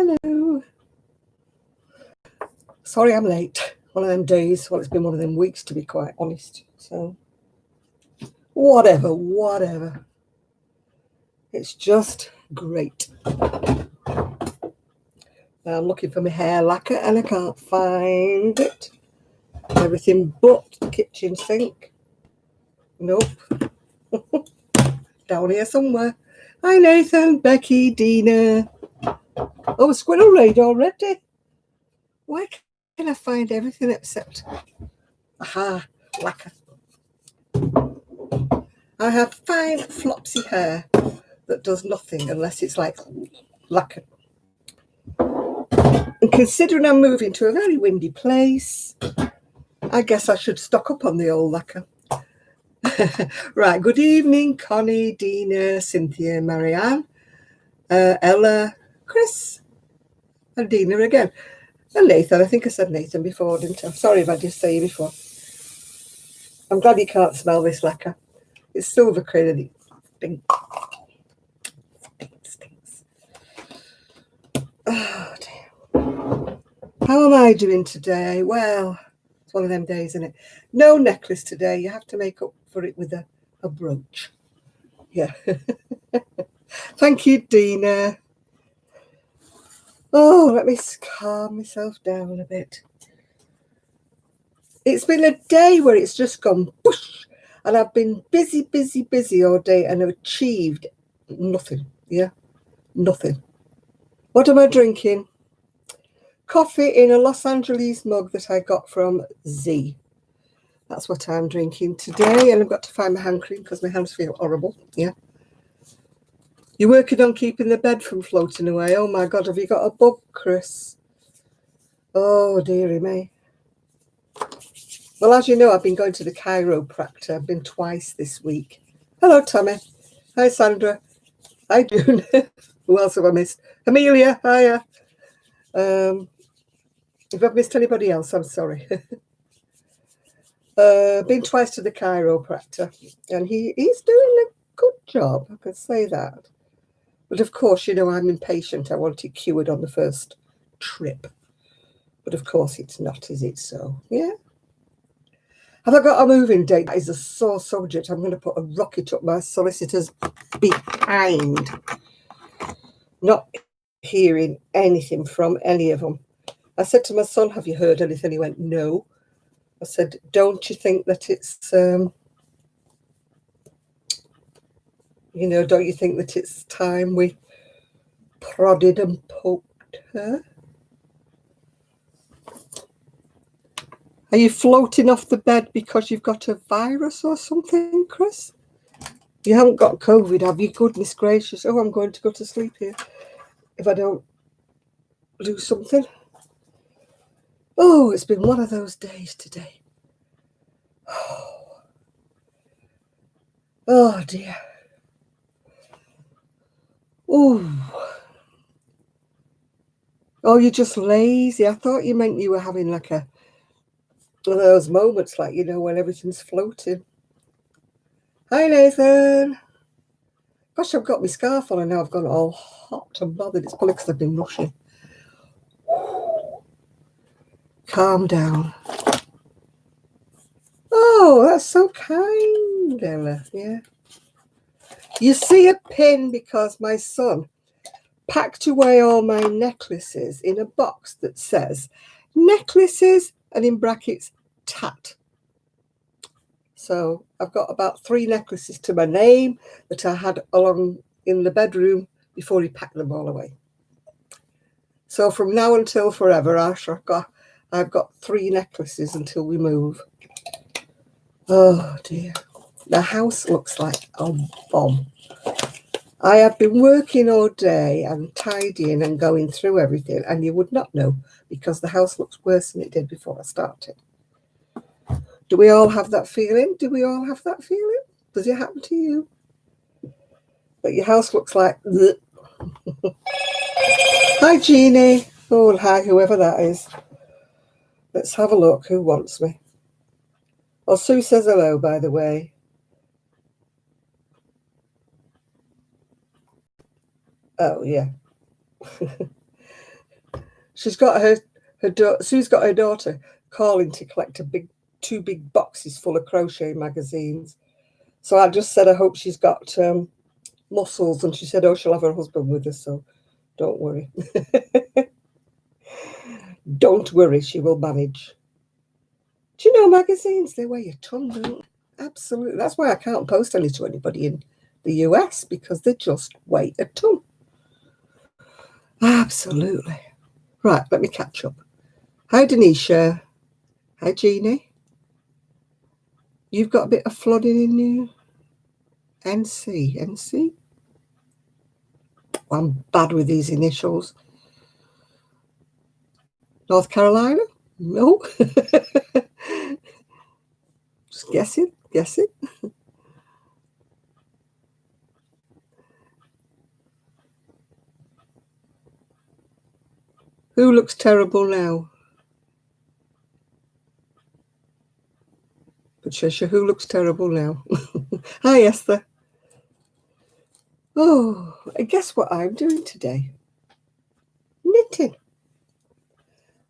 Hello. Sorry I'm late. One of them days. Well, it's been one of them weeks, to be quite honest. So, whatever. It's just great. I'm looking for my hair lacquer and I can't find it. Everything but the kitchen sink. Nope. Down here somewhere. Hi, Nathan, Becky, Dina. Oh, squirrel raid already. Why can I find everything except... Aha, lacquer. I have fine flopsy hair that does nothing unless it's like lacquer. And considering I'm moving to a very windy place, I guess I should stock up on the old lacquer. Right, good evening, Connie, Dina, Cynthia, Marianne, Ella, Chris, and Dina again. And Nathan. I think I said Nathan before, didn't I? Sorry if I did say you before. I'm glad you can't smell this lacquer. It's silver credit. Stinks. Oh, dear. How am I doing today? Well, it's one of them days, isn't it? No necklace today. You have to make up for it with a brooch. Yeah. Thank you, Dina. Oh, let me calm myself down a bit. It's been a day where it's just gone whoosh, and I've been busy all day and have achieved nothing. Yeah, nothing. What am I drinking? Coffee in a Los Angeles mug that I got from Z. That's what I'm drinking today, and I've got to find my hand cream because my hands feel horrible. Yeah. You're working on keeping the bed from floating away. Oh my God, have you got a bug, Chris? Oh, dearie me. Well, as you know, I've been going to the chiropractor. I've been twice this week. Hello, Tommy. Hi, Sandra. Hi, June. Who else have I missed? Amelia, hiya. If I've missed anybody else, I'm sorry. Been twice to the chiropractor, and he's doing a good job, I can say that. But of course, you know, I'm impatient. I want it cured on the first trip. But of course, it's not, is it? So, yeah. Have I got a moving date? That is a sore subject. I'm going to put a rocket up my solicitor's behind. Not hearing anything from any of them. I said to my son, have you heard anything? He went, no. I said, don't you think that it's, don't you think that it's time we prodded and poked her? Are you floating off the bed because you've got a virus or something, Chris? You haven't got COVID, have you? Goodness gracious. Oh, I'm going to go to sleep here if I don't do something. Oh, it's been one of those days today. Oh dear. Oh, you're just lazy. I thought you meant you were having like one of those moments, like, when everything's floating. Hi, Nathan. Gosh, I've got my scarf on and now I've gone all hot and bothered. It's probably because I've been rushing. Calm down. Oh, that's so kind, Ella. Yeah. You see a pin because my son packed away all my necklaces in a box that says necklaces and in brackets tat. So I've got about 3 necklaces to my name that I had along in the bedroom before he packed them all away. So from now until forever, I've got 3 necklaces until we move. Oh dear. The house looks like a bomb. I have been working all day and tidying and going through everything, and you would not know because the house looks worse than it did before I started. Do we all have that feeling? Does it happen to you? But your house looks like... Hi, Jeannie. Oh, hi, whoever that is. Let's have a look. Who wants me? Oh, Sue says hello, by the way. Oh, yeah. She's got Sue's got her daughter calling to collect two big boxes full of crochet magazines. So I just said I hope she's got muscles, and she said, oh, she'll have her husband with her, so don't worry. Don't worry, she will manage. Do you know magazines, they weigh a ton, don't they? Absolutely. That's why I can't post any to anybody in the US, because they just weigh a ton. Absolutely. Right, let me catch up. Hi, Denisha. Hi, Jeannie. You've got a bit of flooding in you? NC. I'm bad with these initials. North Carolina? No. Just guessing. Who looks terrible now? Patricia, who looks terrible now? Hi, Esther. Oh, and guess what I'm doing today? Knitting.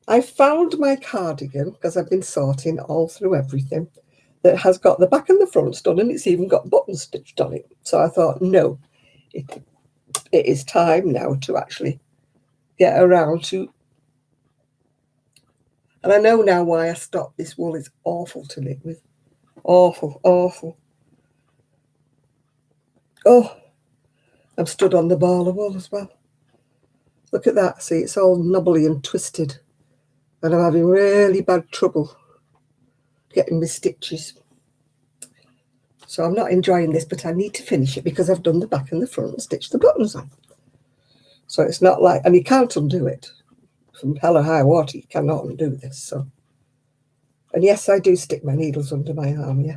I found my cardigan, because I've been sorting all through everything, that has got the back and the fronts done, and it's even got buttons stitched on it. So I thought, no, it is time now to actually get around to. And I know now why I stopped. This wool is awful to knit with. Awful. Oh, I'm stood on the ball of wool as well. Look at that. See, it's all knobbly and twisted. And I'm having really bad trouble getting my stitches. So I'm not enjoying this, but I need to finish it because I've done the back and the front and stitched the buttons on. So it's not like, and you can't undo it. From hell or high water, you cannot undo this. So, and yes, I do stick my needles under my arm, yeah.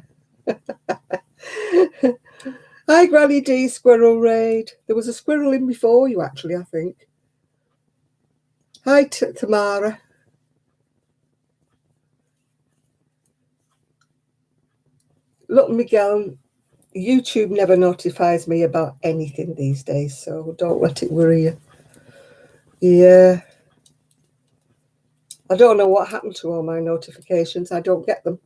Hi, Granny D, Squirrel Raid. There was a squirrel in before you, actually, I think. Hi, Tamara. Look, Miguel, YouTube never notifies me about anything these days, so don't let it worry you. Yeah. I don't know what happened to all my notifications. I don't get them.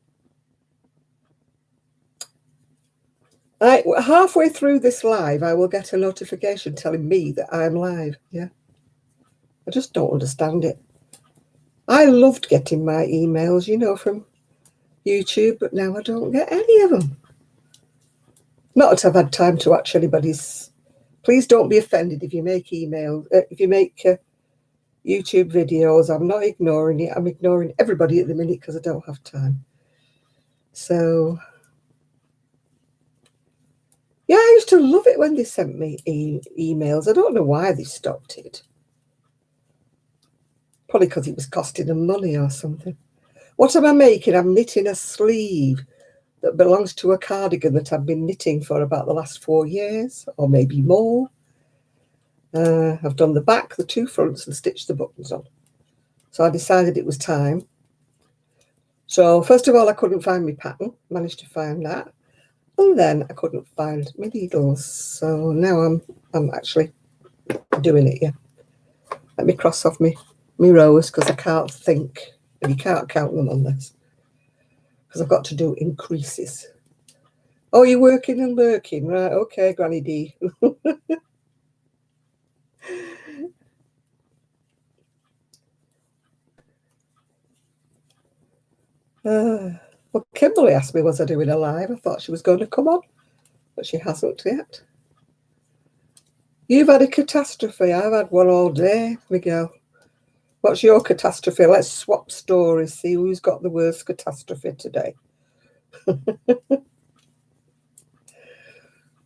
Halfway through this live, I will get a notification telling me that I'm live. Yeah. I just don't understand it. I loved getting my emails, from YouTube, but now I don't get any of them. Not that I've had time to watch anybody's. Please don't be offended if you make YouTube videos. I'm not ignoring it. I'm ignoring everybody at the minute because I don't have time. So, yeah, I used to love it when they sent me emails. I don't know why they stopped it. Probably because it was costing them money or something. What am I making? I'm knitting a sleeve that belongs to a cardigan that I've been knitting for about the last 4 years, or maybe more. I've done the back, the two fronts, and stitched the buttons on. So I decided it was time. So first of all, I couldn't find my pattern. Managed to find that. And then I couldn't find my needles. So now I'm actually doing it, yeah. Let me cross off my rows because I can't think. And you can't count them on this. Because I've got to do increases. Oh, you're working and lurking. Right, okay, Granny D. Well, Kimberly asked me, was I doing a live? I thought she was going to come on, but she hasn't yet. You've had a catastrophe. I've had one all day, Miguel. What's your catastrophe? Let's swap stories, see who's got the worst catastrophe today.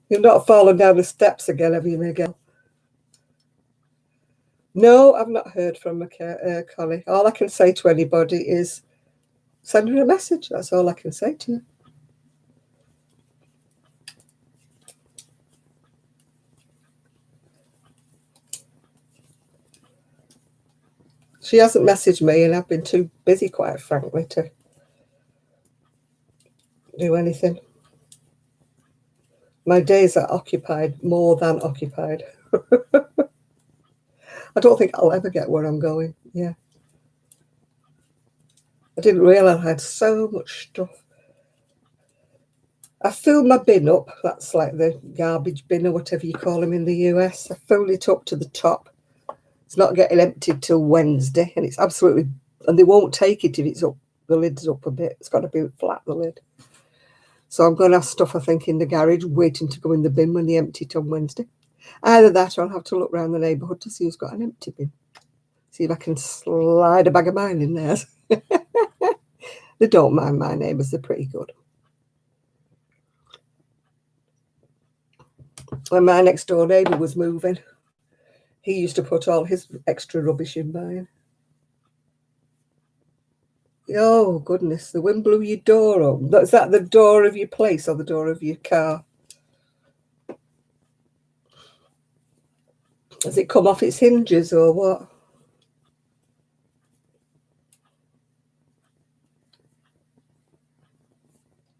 You've not fallen down the steps again, have you, Miguel? No, I've not heard from Connie. All I can say to anybody is send her a message. That's all I can say to you. She hasn't messaged me, and I've been too busy, quite frankly, to do anything. My days are occupied, more than occupied. I don't think I'll ever get where I'm going. Yeah. I didn't realise I had so much stuff. I filled my bin up. That's like the garbage bin or whatever you call them in the US. I filled it up to the top. It's not getting emptied till Wednesday, and it's absolutely, and they won't take it if it's up, the lid's up a bit. It's got to be flat, the lid. So I'm going to have stuff, I think, in the garage waiting to go in the bin when they empty it on Wednesday. Either that or I'll have to look around the neighbourhood to see who's got an empty bin. See if I can slide a bag of mine in there. They don't mind my neighbours, they're pretty good. When my next door neighbour was moving, he used to put all his extra rubbish in mine. Oh, goodness, the wind blew your door up. Is that the door of your place or the door of your car? Has it come off its hinges or what?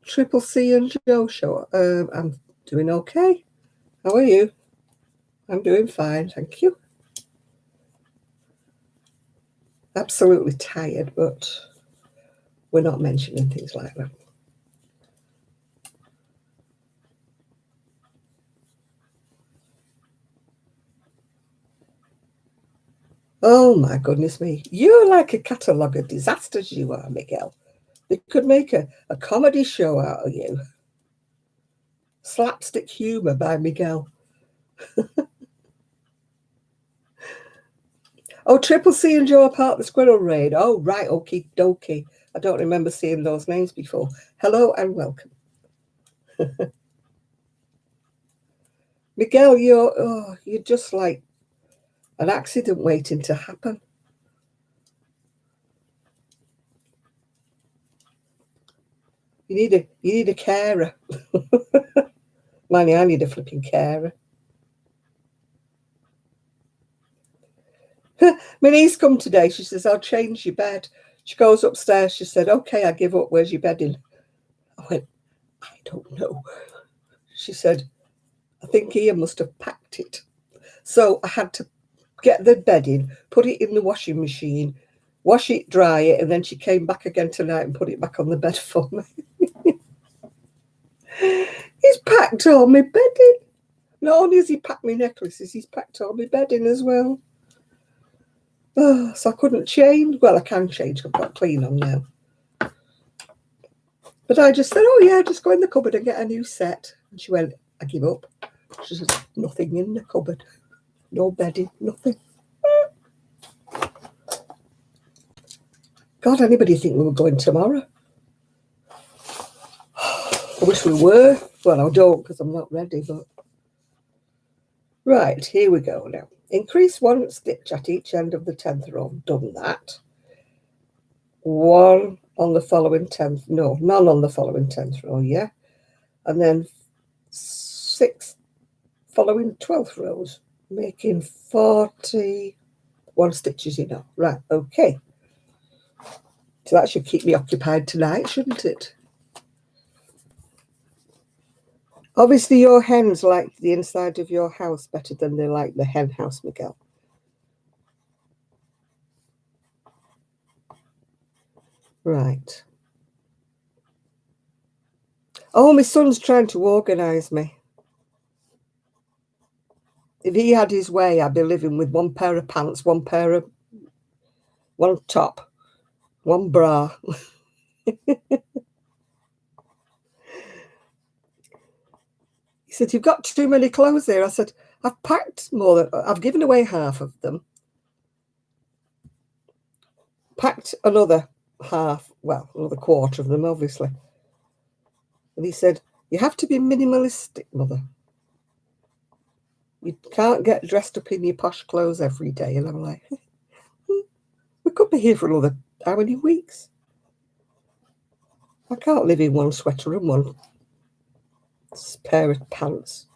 Triple C and Joe show. I'm doing okay. How are you? I'm doing fine, thank you. Absolutely tired, but we're not mentioning things like that. Oh my goodness me. You're like a catalogue of disasters, you are, Miguel. They could make a comedy show out of you. Slapstick humour by Miguel. Oh, Triple C and Joe are part of the Squirrel Raid. Oh, right, okie dokie. I don't remember seeing those names before. Hello and welcome. Miguel, you're just like an accident waiting to happen. You need a carer. Manny, I need a flipping carer. My niece come today. She says, I'll change your bed. She goes upstairs. She said, okay, I give up. Where's your bedding? I went, I don't know. She said, I think Ian must have packed it. So I had to get the bedding, put it in the washing machine, wash it, dry it, and then she came back again tonight and put it back on the bed for me. He's packed all my bedding. Not only has he packed my necklaces, he's packed all my bedding as well. Oh, so I couldn't change. Well, I can change. I've got clean on now. But I just said, oh, yeah, just go in the cupboard and get a new set. And she went, I give up. She said, nothing in the cupboard. No bedding, nothing. God, anybody think we were going tomorrow? I wish we were. Well, I don't because I'm not ready, but... Right, here we go now. Increase 1 stitch at each end of the 10th row. Done that. 1 on the following 10th. No, none on the following 10th row, yeah? And then 6 following 12th rows, making 41 stitches enough. Right, okay. So that should keep me occupied tonight, shouldn't it? Obviously, your hens like the inside of your house better than they like the hen house, Miguel. Right. Oh, my son's trying to organise me. If he had his way, I'd be living with 1 pair of pants, 1 top, 1 bra. He said, you've got too many clothes there. I said, I've packed more than, I've given away half of them. Packed another half, well, another quarter of them, obviously. And he said, you have to be minimalistic, Mother. You can't get dressed up in your posh clothes every day. And I'm like, we could be here for another, how many weeks? I can't live in 1 sweater and 1 pair of pants.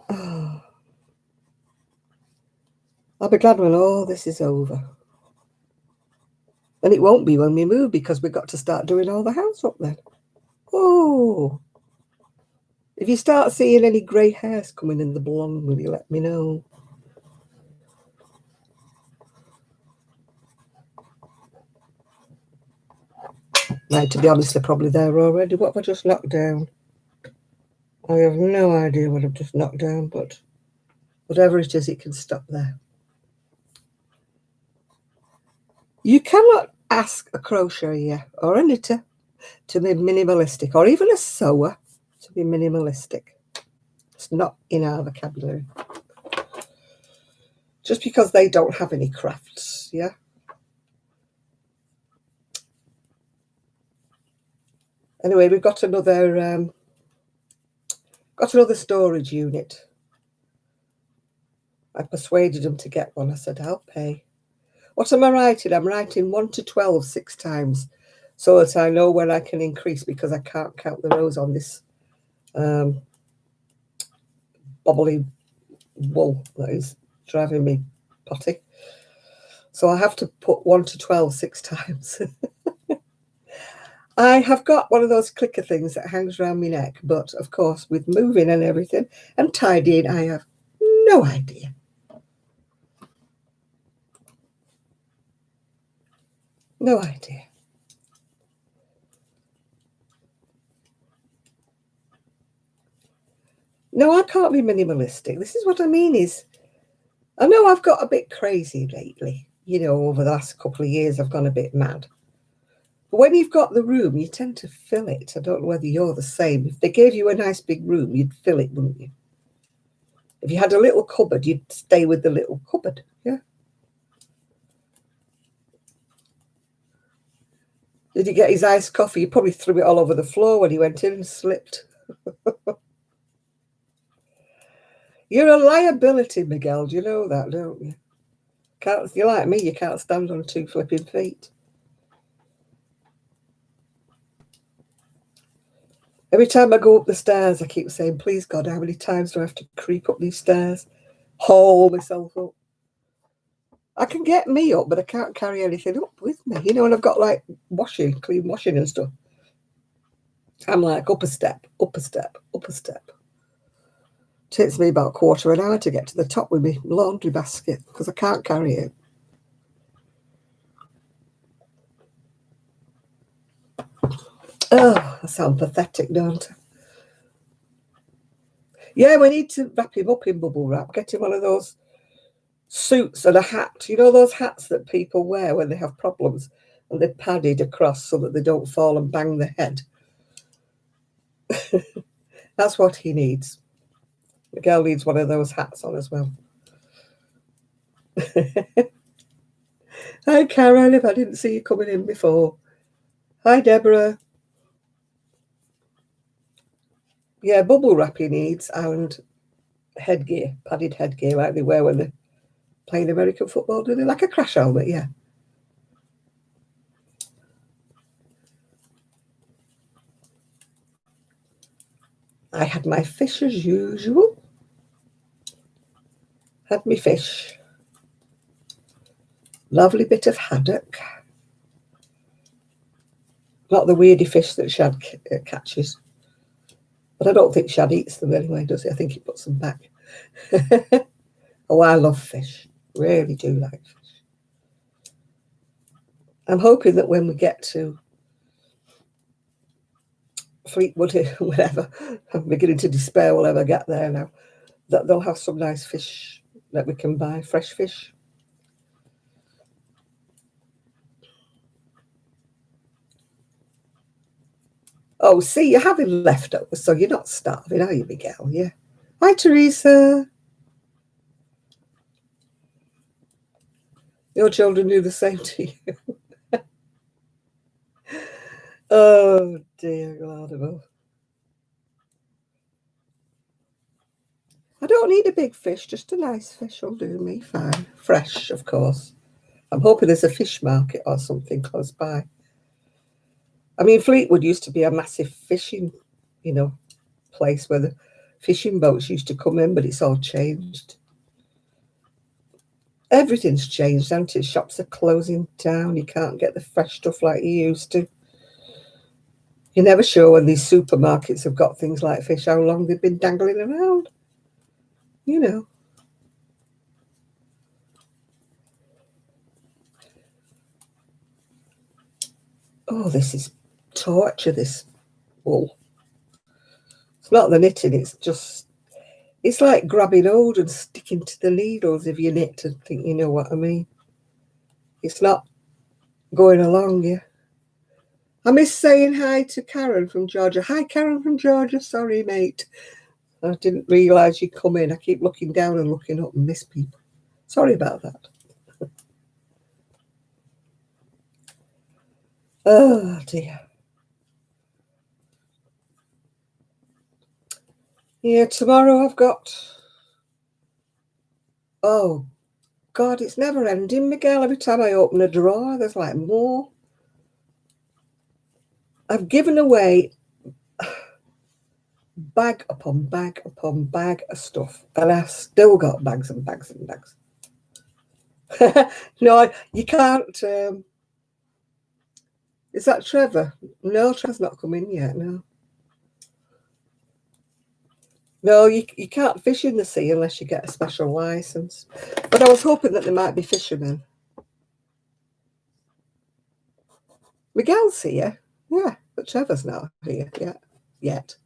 Oh. I'll be glad when all this is over. And it won't be when we move because we've got to start doing all the house up then. Oh. If you start seeing any grey hairs coming in the blonde, will you let me know? Right, to be honest, they're probably there already. What have I just knocked down? I have no idea what I've just knocked down, but whatever it is, it can stop there. You cannot ask a crocheter or a knitter to be minimalistic, or even a sewer to be minimalistic. It's not in our vocabulary. Just because they don't have any crafts, yeah? Anyway, we've got another storage unit. I persuaded them to get one. I said, I'll pay. What am I writing? I'm writing 1 to 12 6 times so that I know when I can increase, because I can't count the rows on this bobbly wool that is driving me potty. So I have to put 1 to 12 6 times. I have got one of those clicker things that hangs around my neck, but of course, with moving and everything and tidying, I have no idea. No idea. No, I can't be minimalistic. This is what I mean is, I know I've got a bit crazy lately. You know, over the last couple of years, I've gone a bit mad. But when you've got the room, you tend to fill it. I don't know whether you're the same. If they gave you a nice big room, you'd fill it, wouldn't you? If you had a little cupboard, you'd stay with the little cupboard. Yeah. Did he get his iced coffee? He probably threw it all over the floor when he went in and slipped. You're a liability, Miguel. Do you know that, don't you? You're like me, you can't stand on 2 flipping feet. Every time I go up the stairs, I keep saying, please God, how many times do I have to creep up these stairs? Haul myself up. I can get me up, but I can't carry anything up with me. You know, and I've got like clean washing and stuff. I'm like up a step, up a step, up a step. It takes me about a quarter of an hour to get to the top with my laundry basket because I can't carry it. Oh, I sound pathetic, don't I? Yeah, we need to wrap him up in bubble wrap. Get him one of those suits and a hat. You know those hats that people wear when they have problems and they're padded across so that they don't fall and bang their head. That's what he needs. The girl needs one of those hats on as well. Hi, Karen, if I didn't see you coming in before. Hi, Deborah. Yeah, bubble wrap he needs, and headgear, padded headgear like they wear when they're playing American football, do they? Like a crash helmet, yeah. I had my fish as usual. Had me fish. Lovely bit of haddock. Not the weirdy fish that Shad catches. But I don't think Shad eats them anyway, does he? I think he puts them back. Oh, I love fish. Really do like fish. I'm hoping that when we get to Fleetwood, whatever, I'm beginning to despair we'll ever get there now, that they'll have some nice fish that we can buy, fresh fish. Oh, see, you're having leftovers, so you're not starving, are you, Miguel? Yeah. Hi, Teresa. Your children do the same to you. Oh, dear God above. I don't need a big fish, just a nice fish will do me fine. Fresh, of course. I'm hoping there's a fish market or something close by. I mean, Fleetwood used to be a massive fishing, place where the fishing boats used to come in, but it's all changed. Everything's changed, hasn't it? Shops are closing down. You can't get the fresh stuff like you used to. You're never sure when these supermarkets have got things like fish, how long they've been dangling around. Oh, this is torture, this wool. It's not the knitting, it's like grabbing hold and sticking to the needles if you knit and think you know what I mean. It's not going along, yeah. I miss saying hi to Karen from Georgia. Hi, Karen from Georgia. Sorry, mate. I didn't realise you'd come in. I keep looking down and looking up and miss people. Sorry about that. Oh, dear. Yeah, tomorrow I've got... Oh, God, it's never ending, Miguel. Every time I open a drawer, there's like more. I've given away bag upon bag upon bag of stuff, and I've still got bags and bags and bags. No, you can't. Is that Trevor? No, Trevor's not come in yet, no. No, you can't fish in the sea unless you get a special license. But I was hoping that there might be fishermen. Miguel's here, yeah, but Trevor's not here yet.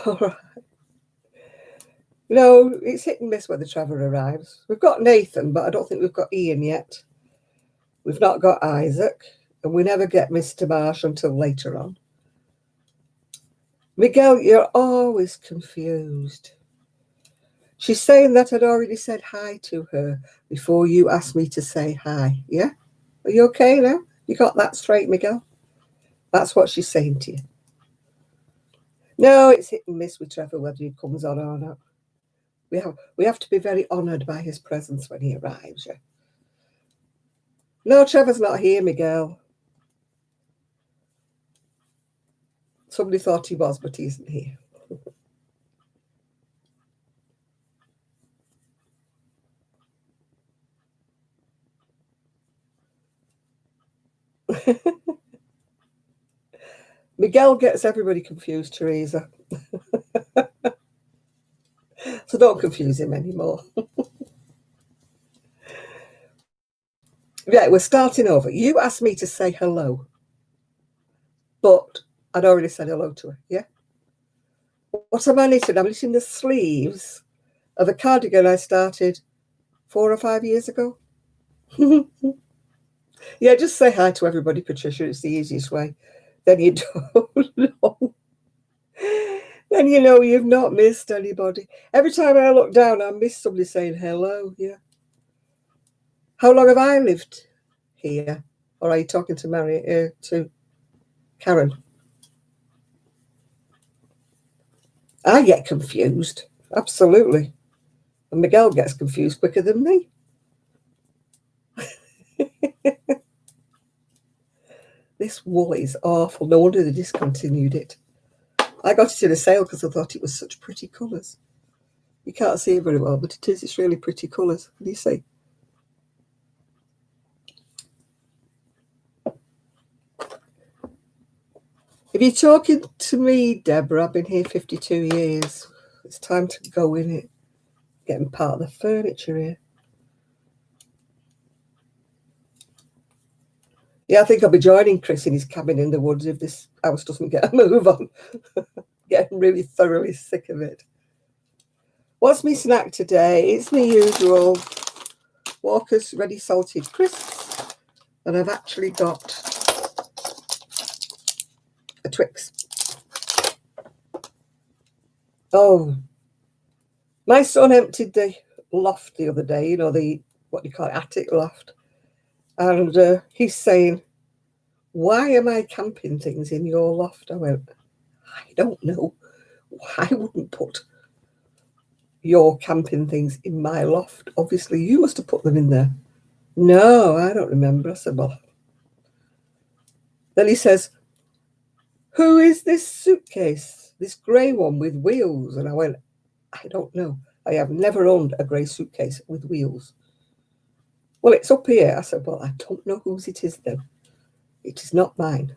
All right. No, it's hit and miss whether Trevor arrives. We've got Nathan, but I don't think we've got Ian yet. We've not got Isaac, and we never get Mr. Marsh until later on. Miguel, you're always confused. She's saying that I'd already said hi to her before you asked me to say hi, yeah? Are you okay now? You got that straight, Miguel? That's what she's saying to you. No, it's hit and miss with Trevor whether he comes on or not. We have to be very honoured by his presence when he arrives, yeah? No, Trevor's not here, Miguel. Somebody thought he was, but he isn't here. Miguel gets everybody confused, Teresa. So don't confuse him anymore. Yeah, we're starting over. You asked me to say hello, but I'd already said hello to her, yeah? What am I knitting? I'm knitting the sleeves of a cardigan I started 4 or 5 years ago. Yeah, just say hi to everybody, Patricia. It's the easiest way. Then you don't know. Then you know you've not missed anybody. Every time I look down, I miss somebody saying hello, yeah. How long have I lived here? Or are you talking to to Karen? I get confused, absolutely. And Miguel gets confused quicker than me. This wool is awful. No wonder they discontinued it. I got it in a sale because I thought it was such pretty colours. You can't see it very well, but it is. It's really pretty colours. What do you see? If you're talking to me, Deborah, I've been here 52 years. It's time to go in it. Getting part of the furniture here. Yeah, I think I'll be joining Chris in his cabin in the woods if this house doesn't get a move on. Getting really thoroughly sick of it. What's my snack today? It's my usual Walker's Ready Salted Crisps. And I've actually got a Twix. Oh, my son emptied the loft the other day, you know, what do you call it, attic loft. And he's saying, why am I camping things in your loft? I went, I don't know. I wouldn't put your camping things in my loft. Obviously, you must have put them in there. No, I don't remember. I said, well. Then he says, who is this suitcase? This grey one with wheels? And I went, I don't know. I have never owned a grey suitcase with wheels. Well, it's up here. I said, well, I don't know whose it is then. It is not mine.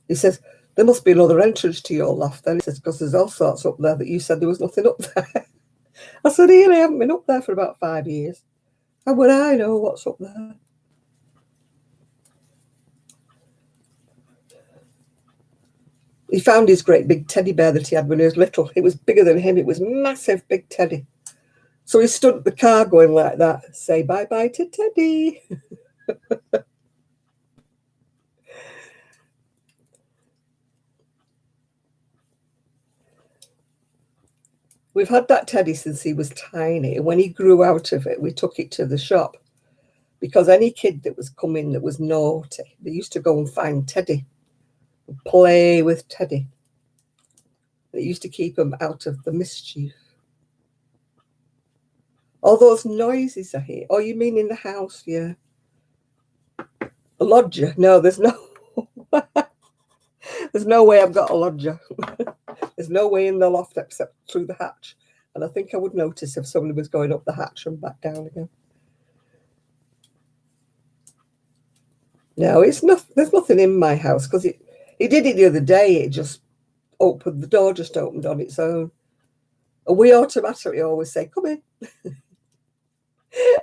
He says, there must be another entrance to your loft then. He says, because there's all sorts up there that you said there was nothing up there. I said, really, I haven't been up there for about 5 years. How would I know what's up there? He found his great big teddy bear that he had when he was little. It was bigger than him. It was massive, big teddy. So he stood at the car going like that, say bye-bye to Teddy. We've had that teddy since he was tiny. And when he grew out of it, we took it to the shop. Because any kid that was coming that was naughty, they used to go and find Teddy, and play with Teddy. They used to keep him out of the mischief. All those noises I hear. Oh, you mean in the house? Yeah. A lodger? No, there's no. There's no way I've got a lodger. There's no way in the loft except through the hatch. And I think I would notice if somebody was going up the hatch and back down again. No, it's not. There's nothing in my house because it did it the other day. It just opened, the door just opened on its own. And we automatically always say, come in.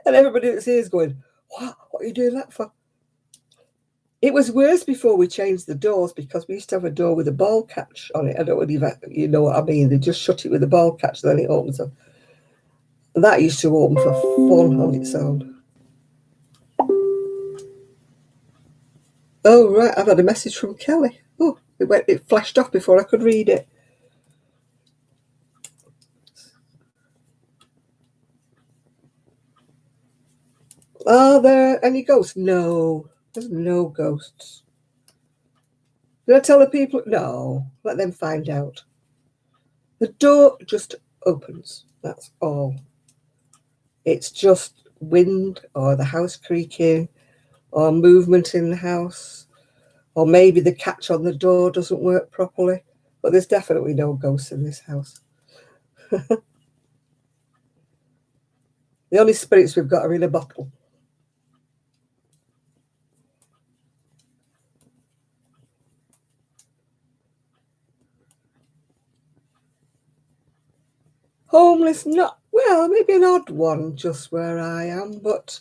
And everybody that's here is going, what are you doing that for? It was worse before we changed the doors because we used to have a door with a ball catch on it. I don't know if you know what I mean. They just shut it with a ball catch, then it opens up. And that used to open for fun on its own. Oh, right. I've had a message from Kelly. Oh, it flashed off before I could read it. Are there any ghosts? No, there's no ghosts. Did I tell the people? No, let them find out. The door just opens. That's all. It's just wind or the house creaking or movement in the house, or maybe the catch on the door doesn't work properly. But there's definitely no ghosts in this house. The only spirits we've got are in a bottle. Homeless, not, well, maybe an odd one just where I am, but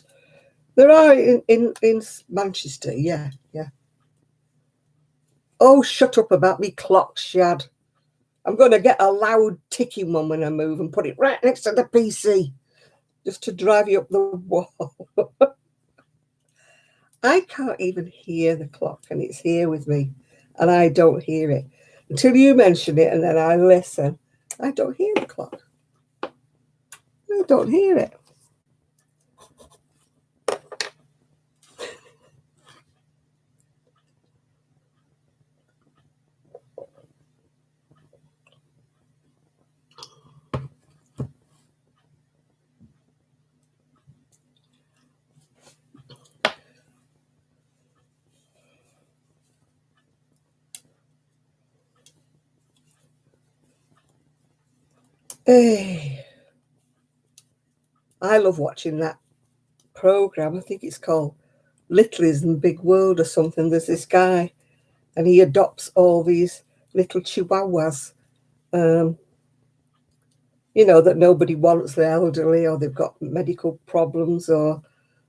there are in Manchester, yeah. Oh, shut up about me clock, Shad. I'm going to get a loud ticking one when I move and put it right next to the PC just to drive you up the wall. I can't even hear the clock and it's here with me and I don't hear it. Until you mention it and then I listen, I don't hear the clock. I don't hear it. Hey, I love watching that program. I think it's called Littlies in Big World or something. There's this guy and he adopts all these little chihuahuas, that nobody wants, the elderly, or they've got medical problems, or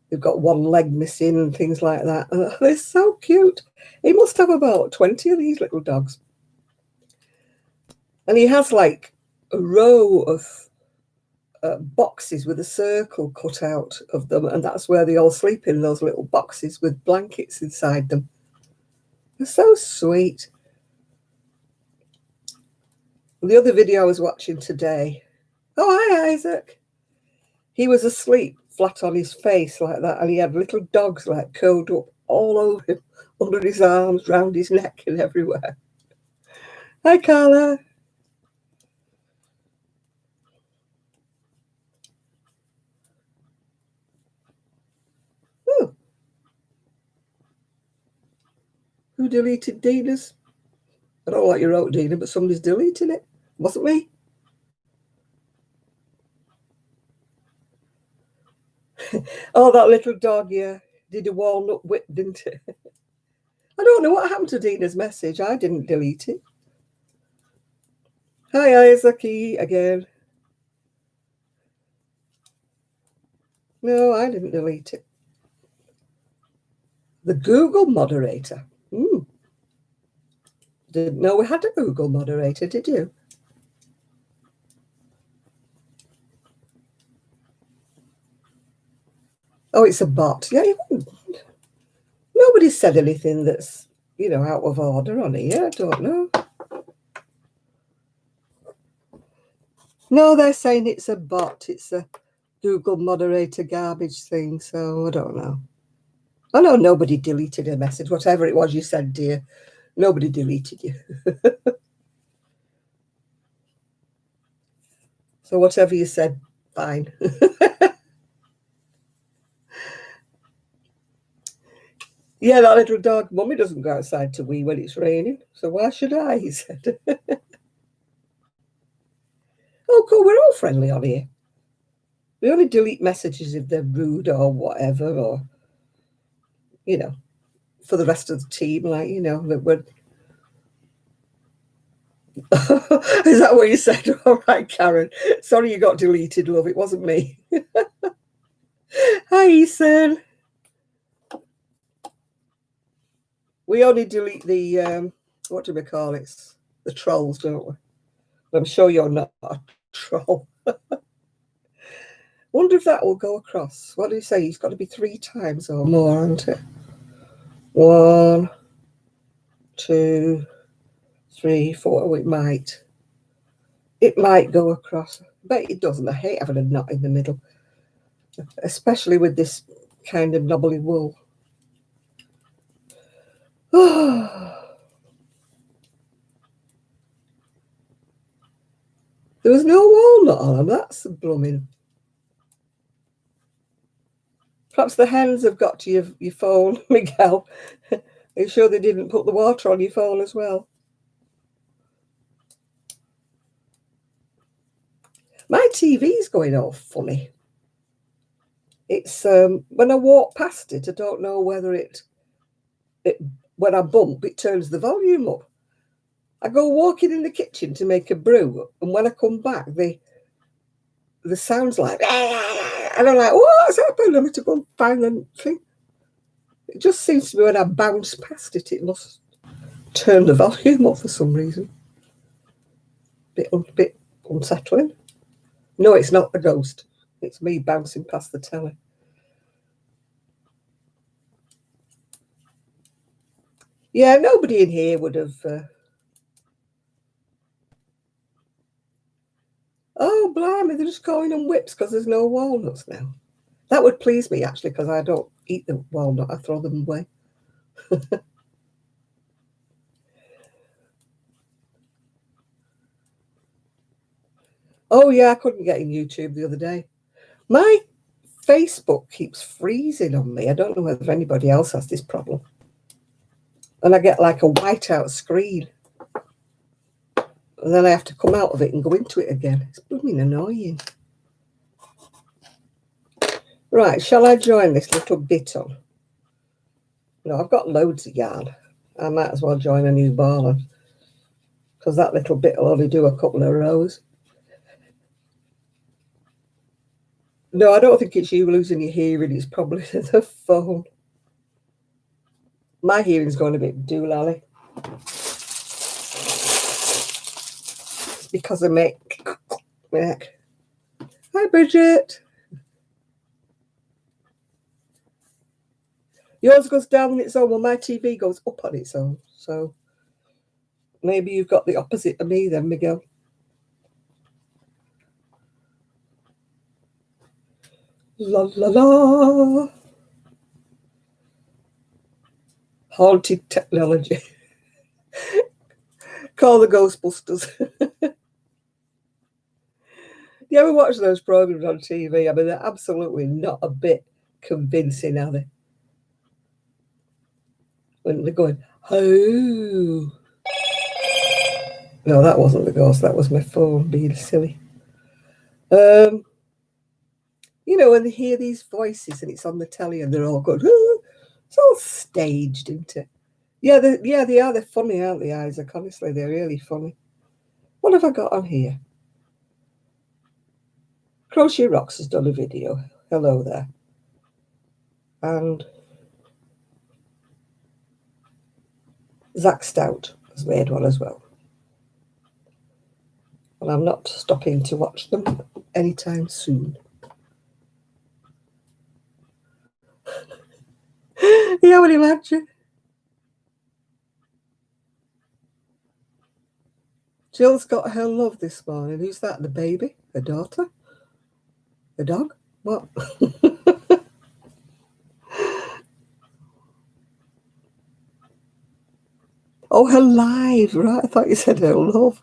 they've got one leg missing and things like that. They're so cute. He must have about 20 of these little dogs. And he has like a row of boxes with a circle cut out of them, and that's where they all sleep, in those little boxes with blankets inside them. They're so sweet. The other video I was watching today, oh, hi, Isaac. He was asleep flat on his face like that, and he had little dogs like curled up all over him, under his arms, round his neck and everywhere. Hi, Carla. Oh. Who deleted Dina's? I don't know what you wrote, Dina, but somebody's deleting it. It wasn't me. Oh, that little dog, yeah. Did a walnut whip, didn't it? I don't know what happened to Dina's message. I didn't delete it. Hi, Isaac again. No, I didn't delete it. The Google moderator. Didn't know we had a Google moderator, did you? Oh, it's a bot. Yeah, nobody said anything that's, out of order on here. I don't know. No, they're saying it's a bot. It's a Google moderator garbage thing. So I don't know. I know nobody deleted a message. Whatever it was you said, dear, nobody deleted you. So whatever you said, fine. Yeah, that little dog. Mummy doesn't go outside to wee when it's raining. So why should I? He said. Oh, cool. We're all friendly on here. We only delete messages if they're rude or whatever, or, for the rest of the team, like, that we're. Is that what you said? All right, Karen. Sorry you got deleted, love. It wasn't me. Hi, Ethan. We only delete the, what do we call it? The trolls, don't we? I'm sure you're not a troll. Wonder if that will go across. What do you say? It's got to be 3 times or more, hasn't it? 1, 2, 3, 4. Oh, it might. It might go across. But it doesn't. I hate having a knot in the middle, especially with this kind of knobbly wool. There was no walnut on them. That's blooming. Perhaps the hens have got to your phone, Miguel. Are you sure they didn't put the water on your phone as well? My TV's going all funny. It's when I walk past it, I don't know whether it when I bump, it turns the volume up. I go walking in the kitchen to make a brew, and when I come back, the sound's like, and I'm like, what's happened? I'm going to go and find the thing. It just seems to me when I bounce past it, it must turn the volume up for some reason. Bit unsettling. No, it's not the ghost. It's me bouncing past the telly. Yeah, nobody in here would have. Oh, blimey, they're just calling them whips because there's no walnuts now. That would please me, actually, because I don't eat the walnut. I throw them away. Oh, yeah, I couldn't get in YouTube the other day. My Facebook keeps freezing on me. I don't know whether anybody else has this problem. And I get like a whiteout screen. And then I have to come out of it and go into it again. It's blooming annoying. Right, shall I join this little bit on? No, I've got loads of yarn. I might as well join a new ball on, because that little bit will only do a couple of rows. No, I don't think it's you losing your hearing. It's probably the phone. My hearing's going a bit doolally. It's because of Mick. Hi, Bridget. Yours goes down on its own. Well, my TV goes up on its own. So maybe you've got the opposite of me then, Miguel. La la la. Haunted technology. Call the Ghostbusters. You ever watch those programs on TV? I mean, they're absolutely not a bit convincing, are they? When they're going, oh. No, that wasn't the ghost. That was my phone being silly. When they hear these voices and it's on the telly and they're all going, oh, it's all staged, isn't it? Yeah, they are. They're funny, aren't they, Isaac? Honestly, they're really funny. What have I got on here? Crochet Rocks has done a video. Hello there. And Zach Stout has made one as well. And I'm not stopping to watch them anytime soon. Yeah, I would imagine. Jill's got her love this morning. Who's that? The baby? Her daughter? The dog? What? Oh, her live, right? I thought you said her love.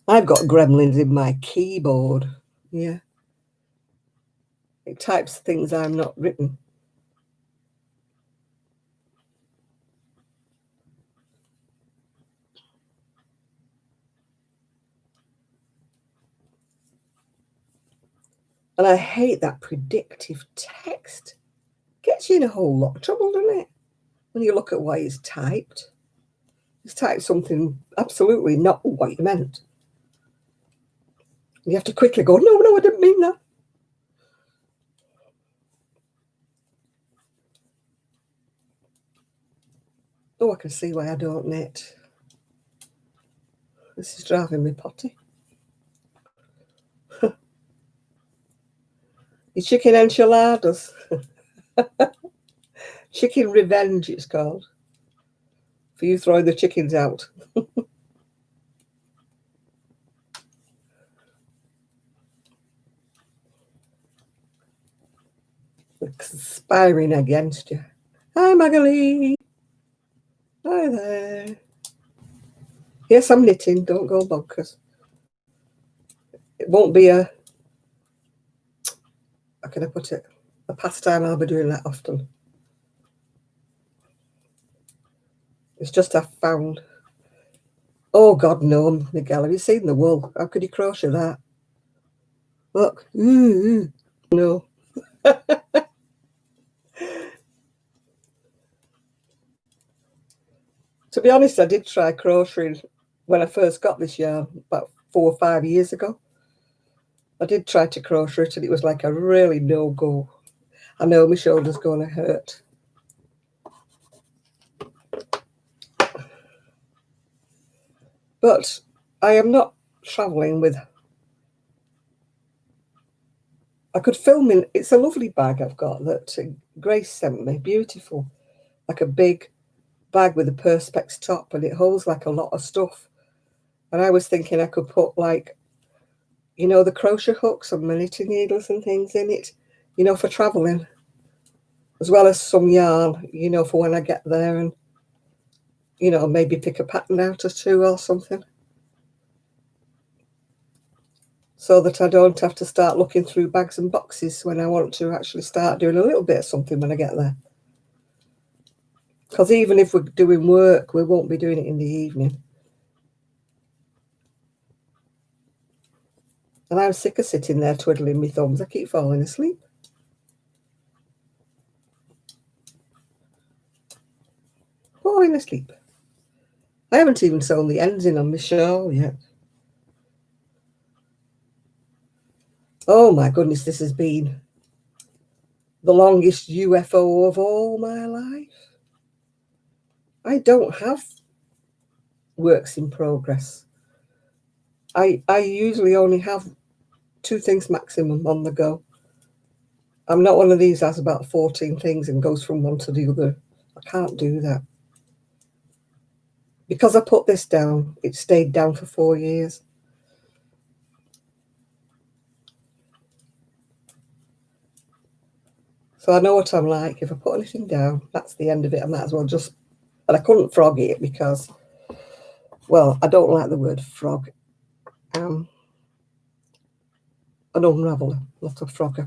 I've got gremlins in my keyboard. Yeah. It types things I'm not written. And I hate that predictive text. Gets you in a whole lot of trouble, doesn't it? When you look at what he's typed. He's typed something absolutely not what you meant. You have to quickly go, no, I didn't mean that. Oh, I can see why I don't knit. This is driving me potty. Your chicken enchiladas. Chicken revenge, it's called. For you throwing the chickens out. Conspiring against you. Hi, Magali. Hi there. Yes, I'm knitting. Don't go bonkers. It won't be a, how can I put it, a pastime. I'll be doing that often. It's just I've found. Oh, God, no, Miguel. Have you seen the wool? How could you crochet that? Look. No. To be honest, I did try crocheting when I first got this yarn about 4 or 5 years ago. I did try to crochet it and it was like a really no-go. I know my shoulder's going to hurt. But I am not travelling with... I could film in... It's a lovely bag I've got that Grace sent me. Beautiful. Like a big bag with a Perspex top and it holds like a lot of stuff. And I was thinking I could put like, you know, the crochet hooks and my knitting needles and things in it, you know, for travelling. As well as some yarn, you know, for when I get there and, you know, maybe pick a pattern out or two or something. So that I don't have to start looking through bags and boxes when I want to actually start doing a little bit of something when I get there. Because even if we're doing work, we won't be doing it in the evening. And I'm sick of sitting there twiddling my thumbs. I keep falling asleep. Falling asleep. I haven't even sewn the ends in on my shawl yet. Oh my goodness, this has been the longest UFO of all my life. I don't have works in progress. I usually only have 2 things maximum on the go. I'm not one of these that has about 14 things and goes from one to the other. I can't do that. Because I put this down, it stayed down for 4 years. So I know what I'm like. If I put anything down, that's the end of it. I might as well just... And I couldn't frog it because, well, I don't like the word frog. An unraveller, not a frogger.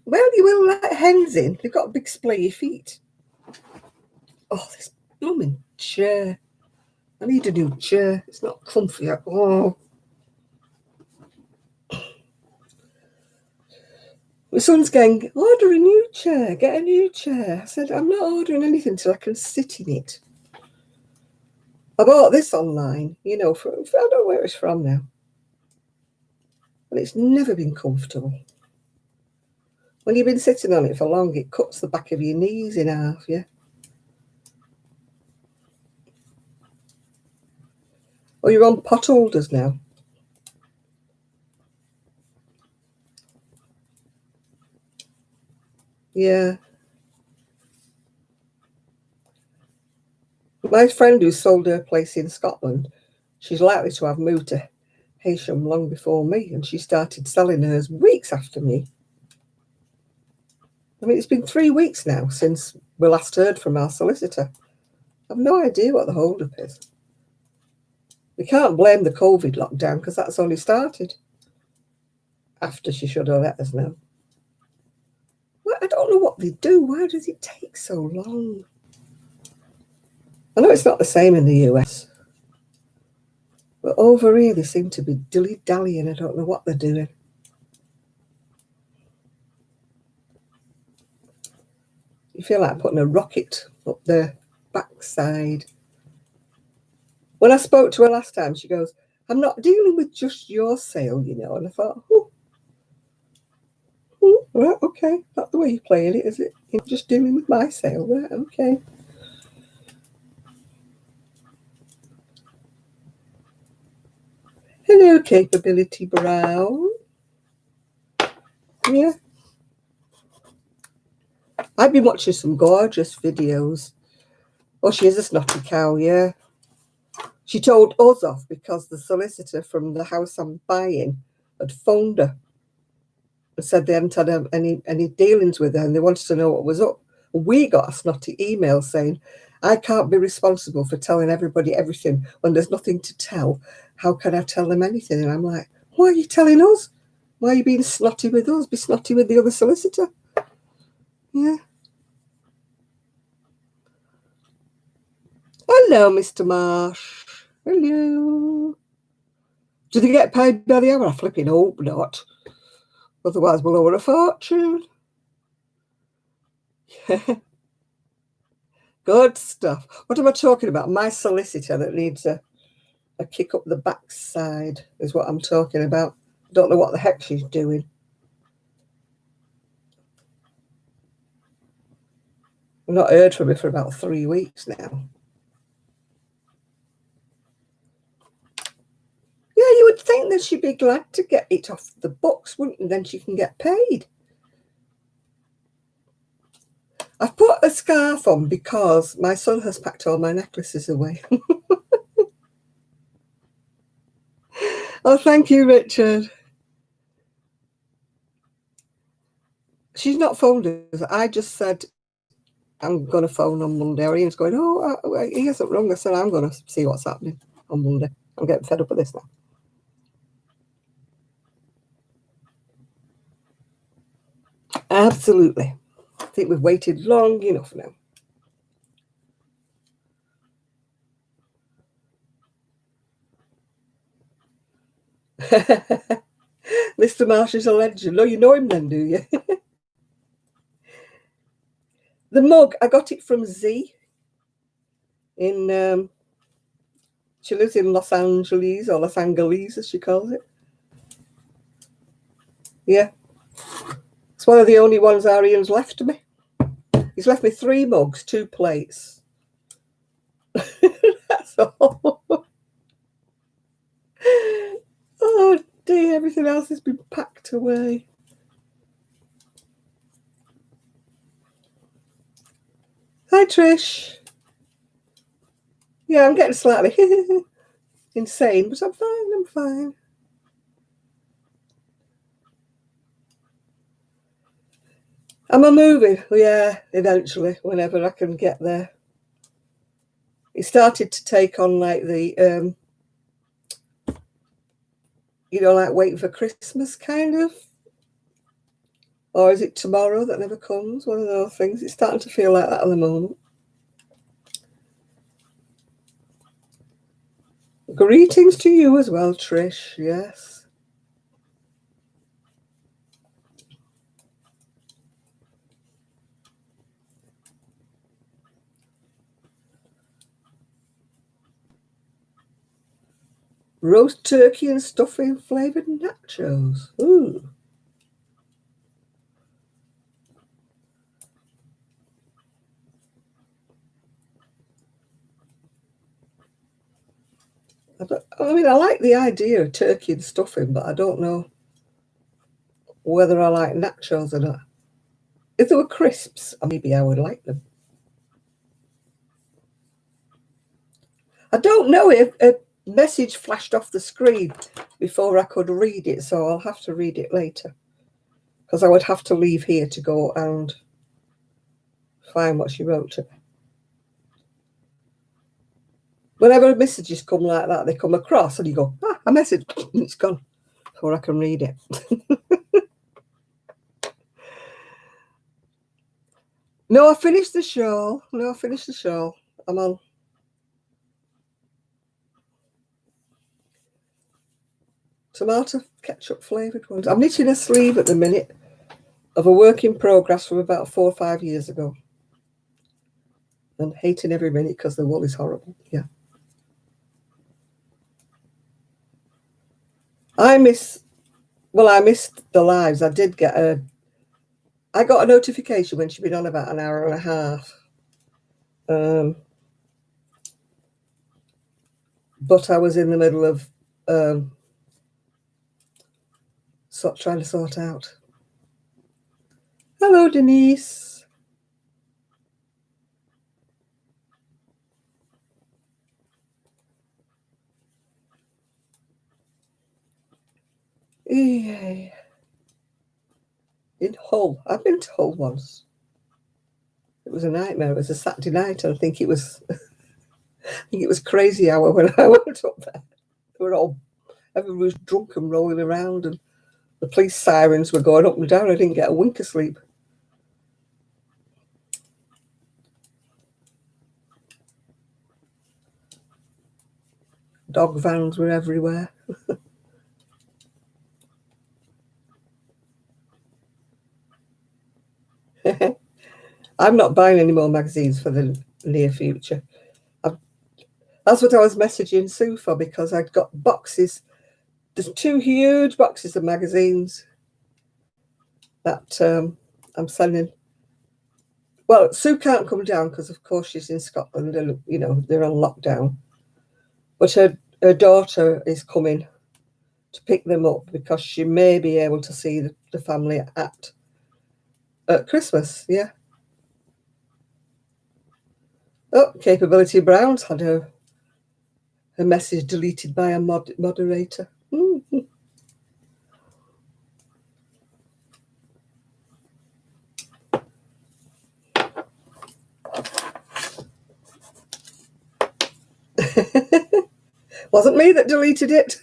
Well, you will let hens in. They've got big splayy feet. Oh, this blooming chair. I need a new chair. It's not comfy at all. My son's going, order a new chair, get a new chair. I said, I'm not ordering anything till I can sit in it. I bought this online, I don't know where it's from now. But it's never been comfortable. When you've been sitting on it for long, it cuts the back of your knees in half, yeah? Oh, you're on pot holders now? Yeah. My friend who sold her place in Scotland, she's likely to have moved to Heysham long before me, and she started selling hers weeks after me. I mean, it's been 3 weeks now since we last heard from our solicitor. I've no idea what the holdup is. We can't blame the COVID lockdown because that's only started after she should have let us know. Well, I don't know what they do. Why does it take so long? I know it's not the same in the US, but over here they seem to be dilly-dallying. I don't know what they're doing. You feel like putting a rocket up their backside. When I spoke to her last time, she goes, I'm not dealing with just your sale, And I thought, right, okay, not the way you're playing it, is it? You're just dealing with my sale, right? Okay. Hello, Capability Brown. Yeah. I've been watching some gorgeous videos. Oh, she is a snotty cow, yeah. She told us off because the solicitor from the house I'm buying had phoned her and said they hadn't had any dealings with her and they wanted to know what was up. We got a snotty email saying, I can't be responsible for telling everybody everything when there's nothing to tell. How can I tell them anything? And I'm like, why are you telling us? Why are you being snotty with us? Be snotty with the other solicitor. Yeah. Hello, Mr. Marsh. Hello. Do they get paid by the hour? I flipping hope not. Otherwise, we'll owe a fortune. Good stuff. What am I talking about? My solicitor that needs a kick up the backside is what I'm talking about. Don't know what the heck she's doing. I've not heard from her for about 3 weeks now. Yeah, you would think that she'd be glad to get it off the books, wouldn't you? Then she can get paid. I've put a scarf on because my son has packed all my necklaces away. Oh, thank you, Richard. She's not phoned us. I just said, I'm going to phone on Monday. Ian's going, he hasn't rung. I said, I'm going to see what's happening on Monday. I'm getting fed up with this now. Absolutely. I think we've waited long enough now. Mr. Marsh is a legend. No, you know him then, do you? The mug, I got it from Z in, she lives in Los Angeles, or Los Angeles, as she calls it. Yeah. It's one of the only ones Arian's left to me. He's left me 3 mugs, 2 plates. That's all. Oh dear, everything else has been packed away. Hi, Trish. Yeah, I'm getting slightly insane, but I'm fine. Am I moving? Yeah, eventually, whenever I can get there. It started to take on like the, like waiting for Christmas kind of. Or is it tomorrow that never comes? One of those things. It's starting to feel like that at the moment. Greetings to you as well, Trish. Yes. Roast turkey and stuffing flavoured nachos. Ooh. I mean, I like the idea of turkey and stuffing, but I don't know whether I like nachos or not. If there were crisps, maybe I would like them. I don't know if a message flashed off the screen before I could read it, so I'll have to read it later. Because I would have to leave here to go and find what she wrote to me. Whenever messages come like that, they come across and you go, a message, and it's gone before I can read it. No, I finished the show. I'm on. Tomato ketchup flavoured ones. I'm knitting a sleeve at the minute of a work in progress from about 4 or 5 years ago. And hating every minute because the wool is horrible. Yeah. I missed the lives. I got a notification when she'd been on about an hour and a half. But I was in the middle of trying to sort out. Hello, Denise. Yay. In Hull. I've been to Hull once. It was a nightmare. It was a Saturday night, and I think it was crazy hour when I went up there. Everyone was drunk and rolling around, and the police sirens were going up and down. I didn't get a wink of sleep. Dog vans were everywhere. I'm not buying any more magazines for the near future. That's what I was messaging Sue for, because I'd got boxes. There's 2 huge boxes of magazines that I'm sending. Well, Sue can't come down because, of course, she's in Scotland and, they're on lockdown. But her daughter is coming to pick them up because she may be able to see the family at Christmas, yeah. Oh, Capability Brown's had her message deleted by a moderator. Wasn't me that deleted it.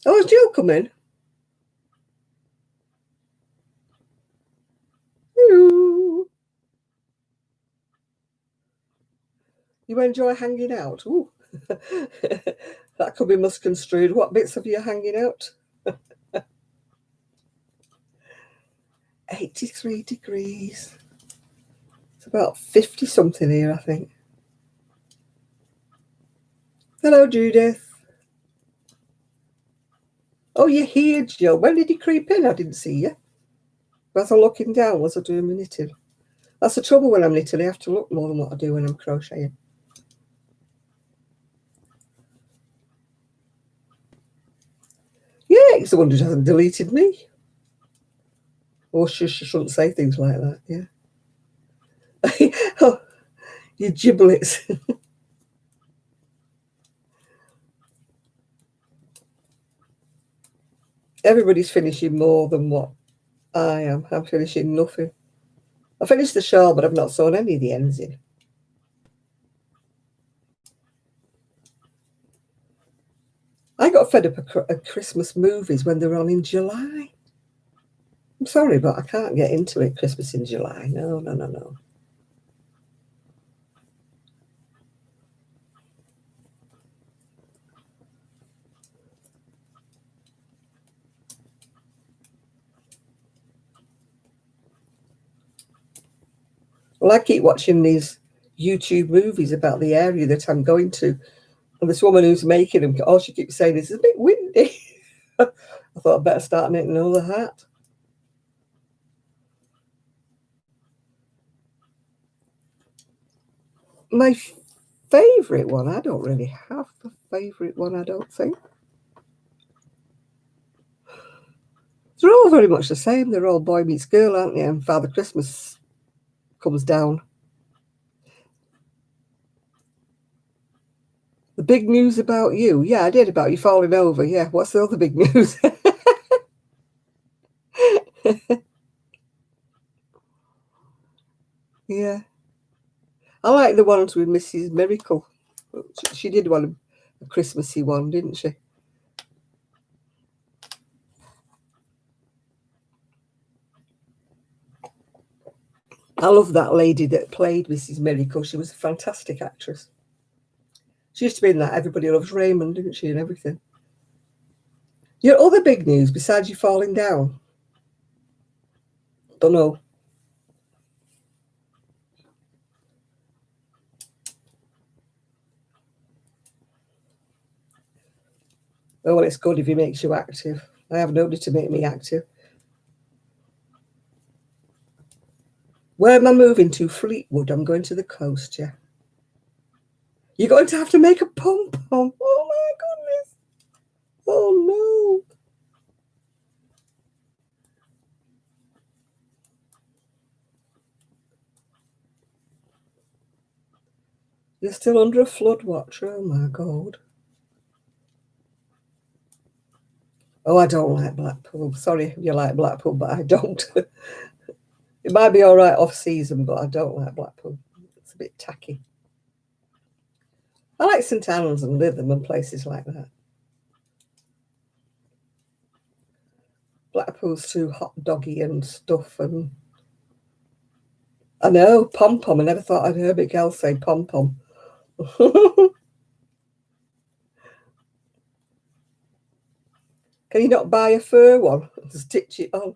Oh, is Jill coming? Hello. You enjoy hanging out? Ooh. That could be misconstrued. What bits of you hanging out? 83 degrees. It's about 50 something here, I think. Hello, Judith. Oh, you're here, Jill. When did you creep in? I didn't see you. Was I looking down? Was I doing my knitting? That's the trouble when I'm knitting. I have to look more than what I do when I'm crocheting. Yeah, it's the one who hasn't deleted me. Or she shouldn't say things like that, yeah. Oh, you giblets. Everybody's finishing more than what I am. I'm finishing nothing. I finished the shawl, but I've not sewn any of the ends in. I got fed up of Christmas movies when they were on in July. I'm sorry, but I can't get into it, Christmas in July. No. Well, I keep watching these YouTube movies about the area that I'm going to. And this woman who's making them, all she keeps saying is, it's a bit windy. I thought I'd better start knitting another hat. My favourite one, I don't really have a favourite one, I don't think. They're all very much the same. They're all boy meets girl, aren't they? And Father Christmas comes down. The big news about you. Yeah, I did, about you falling over. Yeah, what's the other big news? Yeah. I like the ones with Mrs. Miracle. She did one, a Christmassy one, didn't she? I love that lady that played Mrs. Miracle. She was a fantastic actress. She used to be in that Everybody Loves Raymond, didn't she, and everything. Your other big news, besides you falling down? Don't know. Oh, well, it's good if he makes you active. I have nobody to make me active. Where am I moving to? Fleetwood. I'm going to the coast, yeah. You're going to have to make a pom-pom. Oh, my goodness. Oh, no. You're still under a flood watch. Oh, my God. Oh, I don't like Blackpool. Sorry if you like Blackpool, but I don't. It might be all right off season, but I don't like Blackpool. It's a bit tacky. I like St Anne's and Lytham and places like that. Blackpool's too hot doggy and stuff. And I know, pom-pom. I never thought I'd heard a girl say pom-pom. Can you not buy a fur one and stitch it on?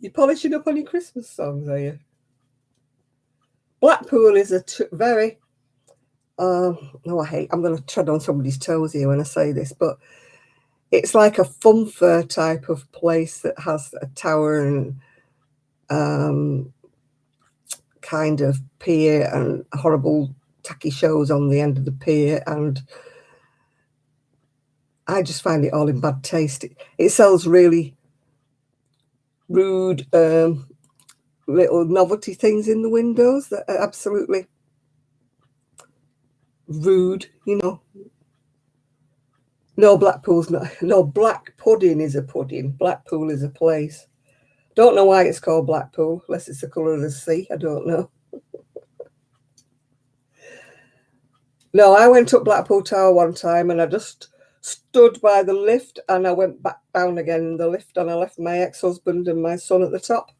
You're polishing up on your Christmas songs, are you? Blackpool is a very, I'm going to tread on somebody's toes here when I say this, but it's like a funfair type of place that has a tower and kind of pier and horrible tacky shows on the end of the pier, and I just find it all in bad taste. It sells really rude little novelty things in the windows that are absolutely rude, you know. No, Blackpool's not. No, Black Pudding is a pudding. Blackpool is a place. Don't know why it's called Blackpool, unless it's the colour of the sea. I don't know. No, I went up Blackpool Tower one time and I just stood by the lift and I went back down again in the lift and I left my ex-husband and my son at the top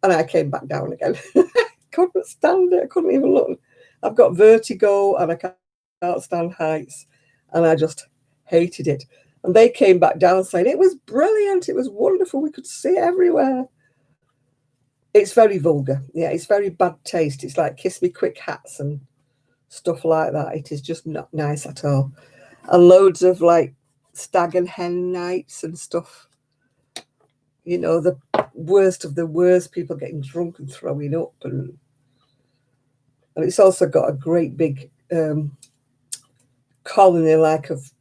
and I came back down again. Couldn't stand it. I couldn't even look. I've got vertigo and I can't stand heights and I just hated it. And they came back down saying it was brilliant. It was wonderful. We could see everywhere. It's very vulgar. Yeah, it's very bad taste. It's like Kiss Me Quick hats and stuff like that. It is just not nice at all. And loads of like stag and hen nights and stuff. You know, the worst of the worst, people getting drunk and throwing up. And it's also got a great big colony like of,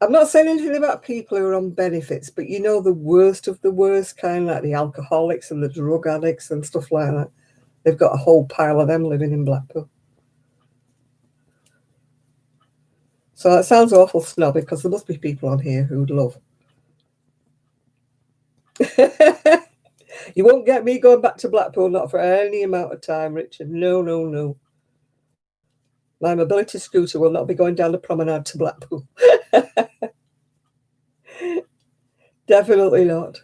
I'm not saying anything about people who are on benefits, but you know, the worst of the worst, kind of like the alcoholics and the drug addicts and stuff like that. They've got a whole pile of them living in Blackpool. So that sounds awful snobby because there must be people on here who'd love. You won't get me going back to Blackpool, not for any amount of time, Richard. No, no, no. My mobility scooter will not be going down the promenade to Blackpool. Definitely not.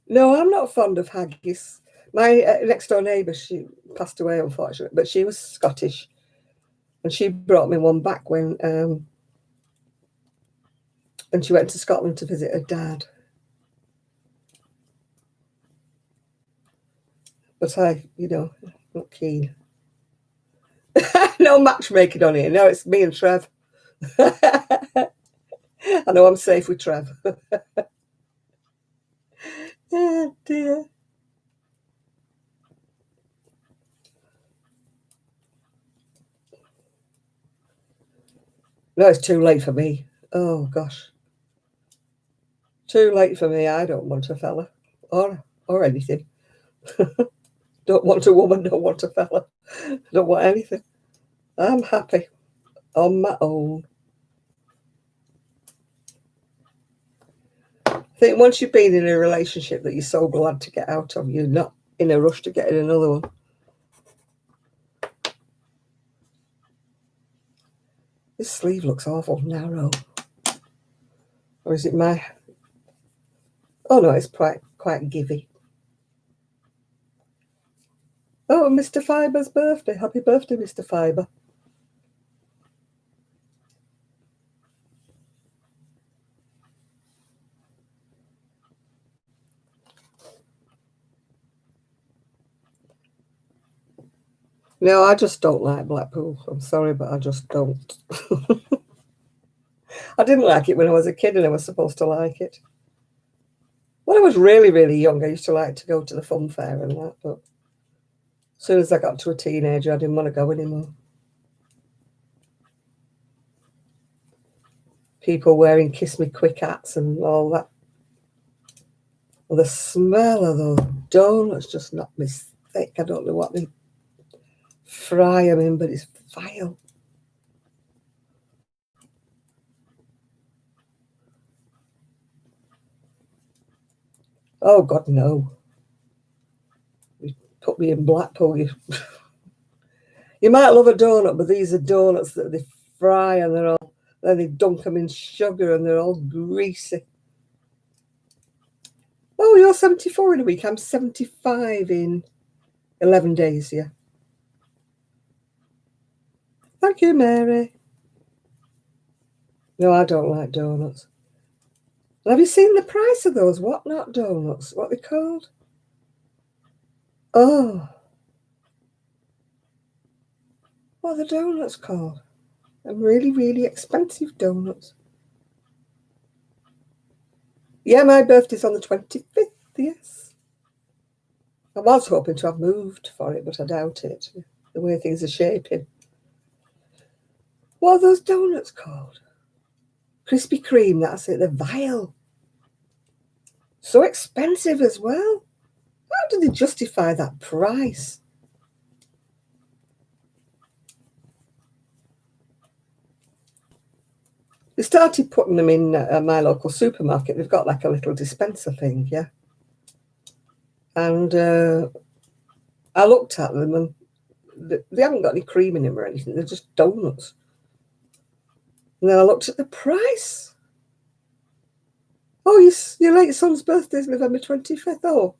No, I'm not fond of haggis. My next door neighbour, she passed away, unfortunately, but she was Scottish. And she brought me one back when And she went to Scotland to visit her dad. But not keen. No matchmaking on here. No, it's me and Trev. I know I'm safe with Trev. Oh, dear. No, it's too late for me. Oh, gosh. Too late for me. I don't want a fella or anything. Don't want a woman, don't want a fella. Don't want anything. I'm happy on my own. I think once you've been in a relationship that you're so glad to get out of, you're not in a rush to get in another one. This sleeve looks awful narrow. Or is it my... Oh, no, it's quite givey. Oh, Mr. Fiber's birthday. Happy birthday, Mr. Fiber. No, I just don't like Blackpool. I'm sorry, but I just don't. I didn't like it when I was a kid and I was supposed to like it. When I was really, really young, I used to like to go to the fun fair and that, but as soon as I got to a teenager, I didn't want to go anymore. People wearing Kiss Me Quick hats and all that. Well, the smell of those donuts just knocked me sick. I don't know what they fry them in, but it's vile. Oh, God, no. You put me in Blackpool. You might love a donut, but these are donuts that they fry and then they dunk them in sugar and they're all greasy. Oh, you're 74 in a week. I'm 75 in 11 days, yeah. Thank you, Mary. No, I don't like donuts. Have you seen the price of those whatnot donuts? What are they called? Oh. What are the donuts called? And really, really expensive donuts. Yeah, my birthday's on the 25th, yes. I was hoping to have moved for it, but I doubt it, the way things are shaping. What are those donuts called? Krispy Kreme, that's it. They're vile. So expensive as well. How do they justify that price? They started putting them in my local supermarket. They've got like a little dispenser thing, yeah. And I looked at them and they haven't got any cream in them or anything. They're just donuts. And then I looked at the price. Oh, your late son's birthday is November 25th. Oh,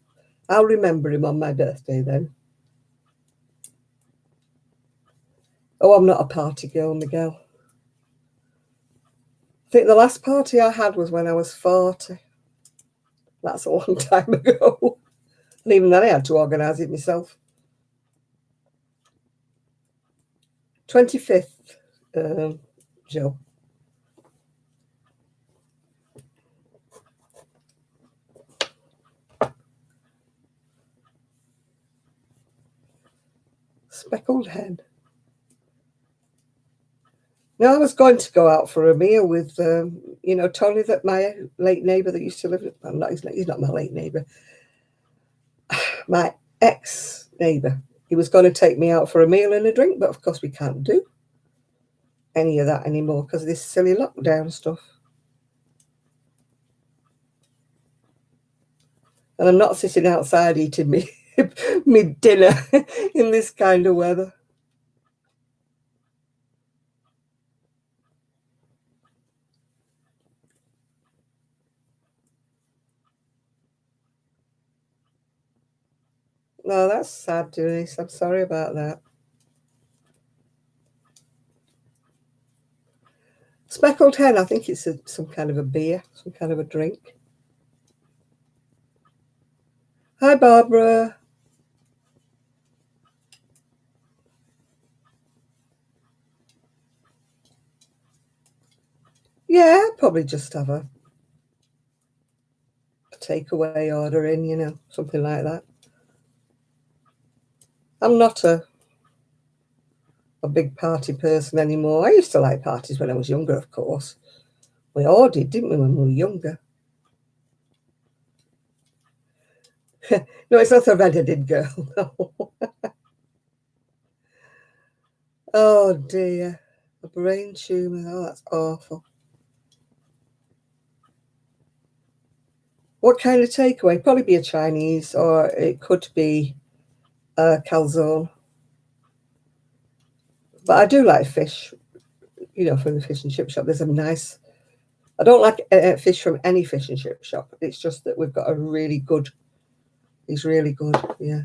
I'll remember him on my birthday then. Oh, I'm not a party girl, Miguel. I think the last party I had was when I was 40. That's a long time ago. And even then I had to organise it myself. 25th, Joe. Speckled hen. No, I was going to go out for a meal with, Tony, that my late neighbour that used to live. Well, not, he's not my late neighbour. My ex-neighbour. He was going to take me out for a meal and a drink, but of course we can't do any of that anymore because of this silly lockdown stuff. And I'm not sitting outside eating me dinner in this kind of weather. No, that's sad, Denise. I'm sorry about that. Speckled hen, I think it's some kind of a beer, some kind of a drink. Hi, Barbara. Yeah, probably just have a takeaway order in, you know, something like that. I'm not a big party person anymore. I used to like parties when I was younger, of course. We all did, didn't we, when we were younger? No, it's not a red-headed girl. No. Oh dear, a brain tumour. Oh, that's awful. What kind of takeaway? Probably be a Chinese, or it could be a calzone. But I do like fish, you know, from the fish and chip shop. There's a nice. I don't like fish from any fish and chip shop. It's just that we've got a really good. He's really good, yeah.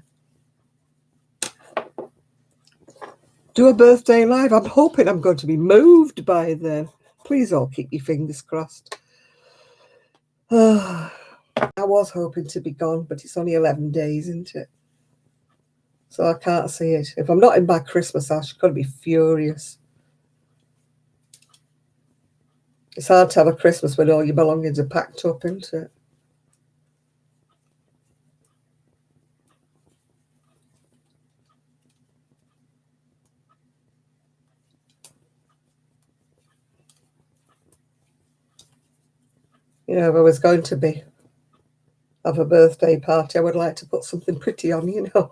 Do a birthday live. I'm hoping I'm going to be moved by then. Please all keep your fingers crossed. I was hoping to be gone, but it's only 11 days, isn't it? So I can't see it. If I'm not in by Christmas, I'm going to be furious. It's hard to have a Christmas when all your belongings are packed up, isn't it? You know, if I was going to be have a birthday party, I would like to put something pretty on, you know.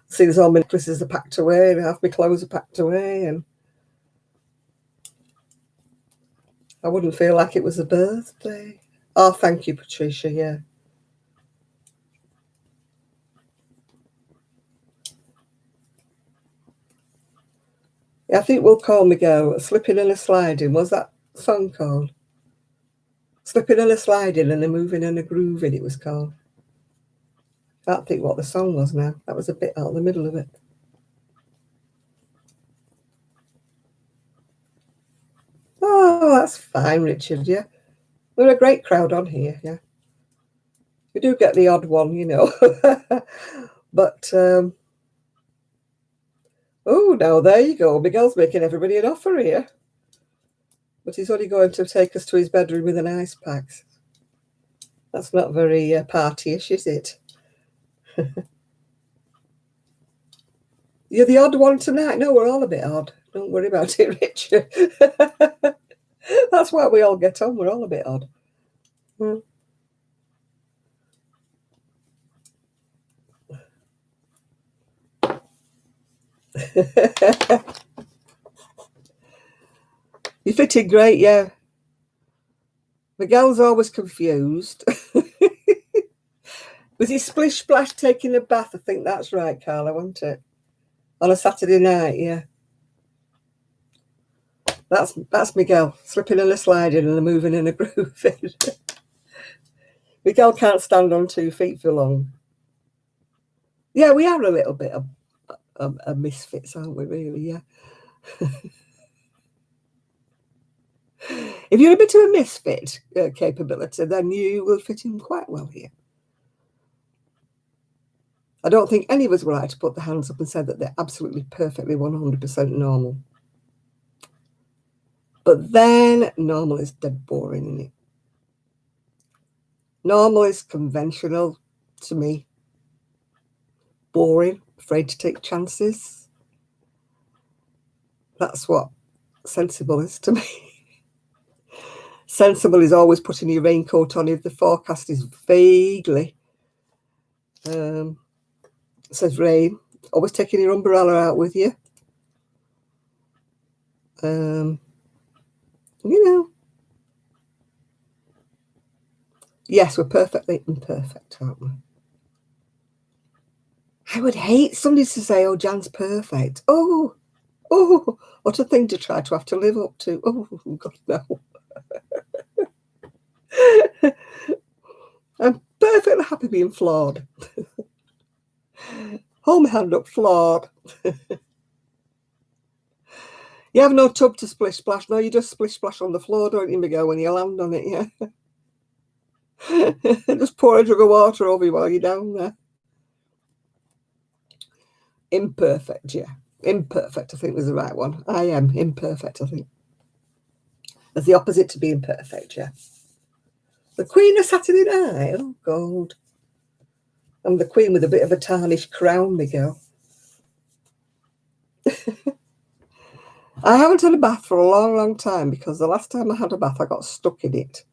See, there's all my necklaces are packed away, and half my clothes are packed away, and I wouldn't feel like it was a birthday. Oh, thank you, Patricia, yeah. Yeah, I think We'll Call Me Go, Slipping and a Sliding. Was that song called? Slipping and a Sliding and a Moving and a Grooving, it was called. I can't think what the song was now. That was a bit out of the middle of it. Oh, that's fine, Richard, yeah. We're a great crowd on here, yeah. We do get the odd one, you know. But, oh, now there you go. Miguel's making everybody an offer here. But he's only going to take us to his bedroom with an ice pack. That's not very party-ish, is it? You're the odd one tonight. No, we're all a bit odd. Don't worry about it, Richard. That's why we all get on. We're all a bit odd. Hmm. You fitted great, yeah. Miguel's always confused. Was he splish splash taking a bath? I think that's right, Carla, wasn't it? On a Saturday night, yeah. That's Miguel, slipping and a sliding and a moving and a grooving. Miguel can't stand on 2 feet for long. Yeah, we are a little bit of misfits, aren't we, really? Yeah. If you're a bit of a misfit capability, then you will fit in quite well here. I don't think any of us were right to put their hands up and say that they're absolutely perfectly 100% normal. But then normal is dead boring, isn't it? Normal is conventional to me. Boring, afraid to take chances. That's what sensible is to me. Sensible is always putting your raincoat on if the forecast is vaguely says rain. Always taking your umbrella out with you. You know. Yes, we're perfectly imperfect, aren't we? I would hate somebody to say, oh, Jan's perfect. Oh, what a thing to try to have to live up to. Oh, God, no. I'm perfectly happy being flawed. Hold my hand up, flawed. You have no tub to splish splash. No, you just splish splash on the floor, don't you, Miguel, when you land on it, yeah. Just pour a jug of water over you while you're down there. Imperfect, yeah. Imperfect, I think was the right one. I am imperfect, I think. As the opposite to being perfect, yeah. The Queen of Saturday Night. Oh, God. I'm the Queen with a bit of a tarnished crown, Miguel. I haven't had a bath for a long, long time because the last time I had a bath, I got stuck in it.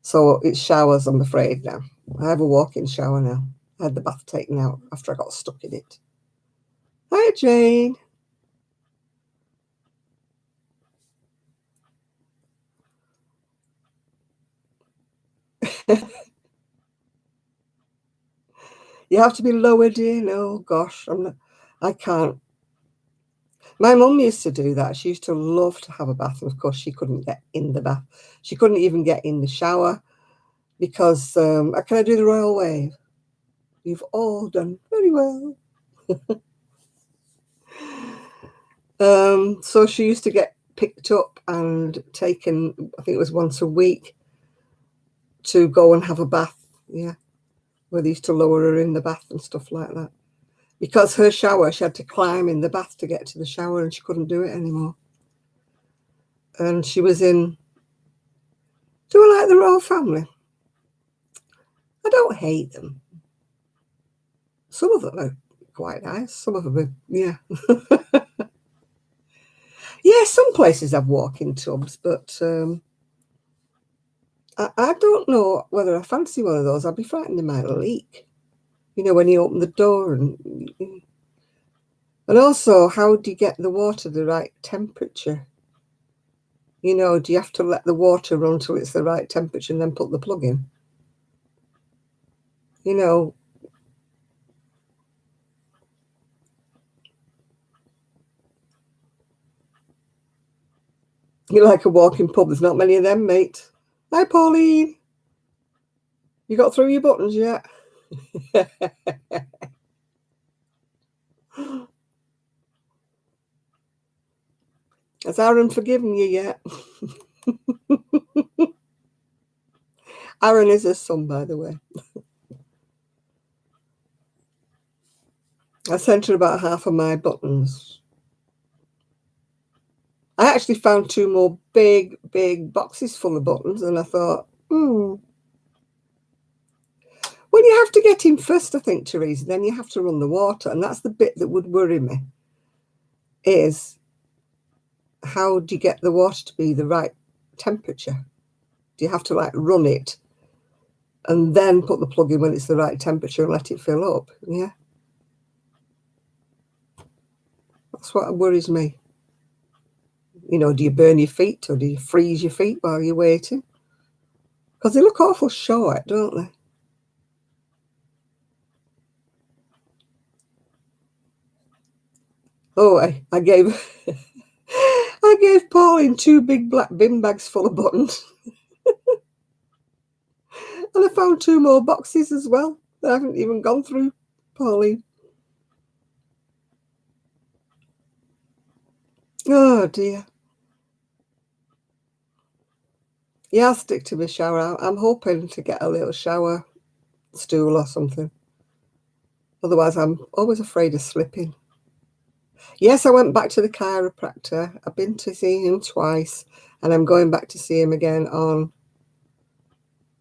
So it's showers, I'm afraid, now. I have a walk-in shower now. I had the bath taken out after I got stuck in it. Hi, Jane. You have to be lowered in. Oh, gosh. I can't. My mum used to do that. She used to love to have a bath. And of course, she couldn't get in the bath. She couldn't even get in the shower because, can I do the royal wave? You've all done very well. So she used to get picked up and taken, I think it was once a week, to go and have a bath. Yeah. Where they used to lower her in the bath and stuff like that. Because her shower, she had to climb in the bath to get to the shower and she couldn't do it anymore. And she was in, do I like the royal family? I don't hate them. Some of them are quite nice. Some of them are, yeah. Yeah, some places have walk-in tubs, but I don't know whether I fancy one of those. I'd be frightened they might leak. You know, when you open the door and also, how do you get the water the right temperature? You know, do you have to let the water run till it's the right temperature and then put the plug in? You know, you're like a walking pub. There's not many of them, mate. Hi, Pauline. You got through your buttons yet? Has Aaron forgiven you yet? Aaron is her son, by the way. I sent her about half of my buttons. I actually found 2 more big, big boxes full of buttons, and I thought, Well, you have to get in first, I think, Teresa, then you have to run the water, and that's the bit that would worry me, is how do you get the water to be the right temperature? Do you have to, like, run it and then put the plug in when it's the right temperature and let it fill up? Yeah. That's what worries me. You know, do you burn your feet or do you freeze your feet while you're waiting? Because they look awful short, don't they? Oh, I gave I gave Pauline 2 big black bin bags full of buttons. And I found 2 more boxes as well that I haven't even gone through, Pauline. Oh, dear. Yeah, I'll stick to my shower. I'm hoping to get a little shower stool or something. Otherwise, I'm always afraid of slipping. Yes, I went back to the chiropractor. I've been to see him twice, and I'm going back to see him again on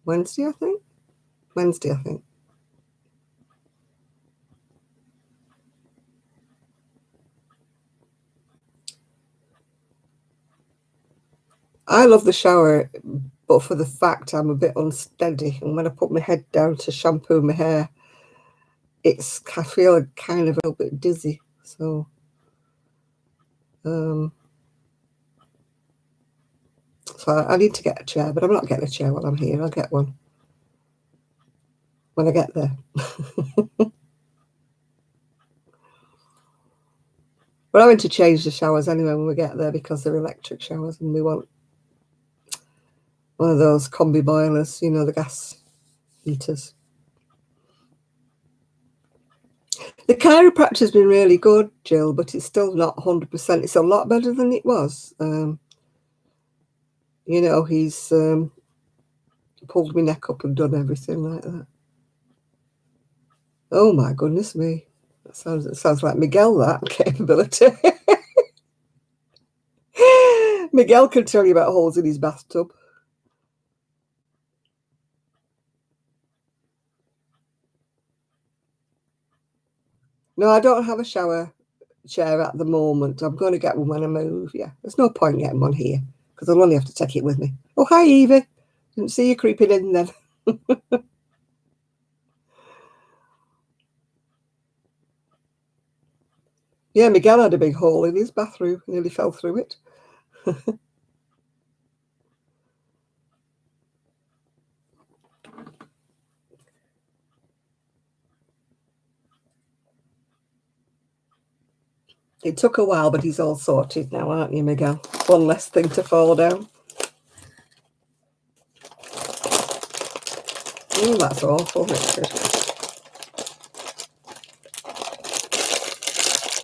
Wednesday, I think. Wednesday, I think. I love the shower, but for the fact I'm a bit unsteady, and when I put my head down to shampoo my hair, I feel kind of a little bit dizzy. So, so I need to get a chair, but I'm not getting a chair while I'm here. I'll get one when I get there. We're having to change the showers anyway when we get there because they're electric showers, and we want one of those combi boilers, you know, the gas heaters. The chiropractor's been really good, Jill, but it's still not 100%. It's a lot better than it was. You know, he's pulled my neck up and done everything like that. Oh my goodness me. That sounds like Miguel, that capability. Miguel can tell you about holes in his bathtub. No, I don't have a shower chair at the moment. I'm going to get one when I move, yeah. There's no point getting one here because I'll only have to take it with me. Oh, hi, Evie. Didn't see you creeping in then. Yeah, Miguel had a big hole in his bathroom. Nearly fell through it. It took a while, but he's all sorted now, aren't you, Miguel? One less thing to fall down. That's awful, Richard.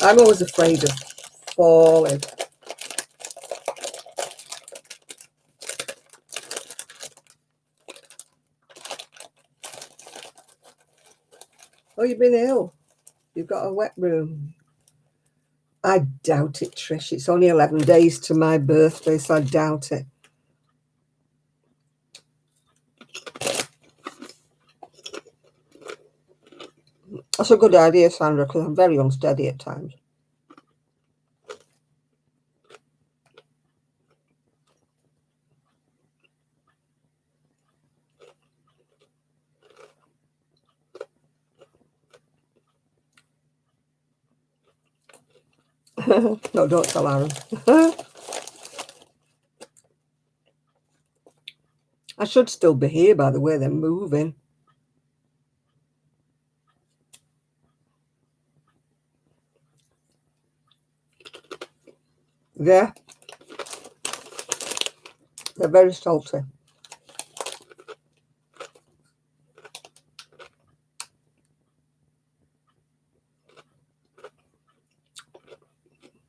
I'm always afraid of falling. Oh, you've been ill. You've got a wet room. I doubt it, Trish. It's only 11 days to my birthday, so I doubt it. That's a good idea, Sandra, because I'm very unsteady at times. No, don't tell Aaron. I should still be here, by the way. They're moving. Yeah. They're very salty.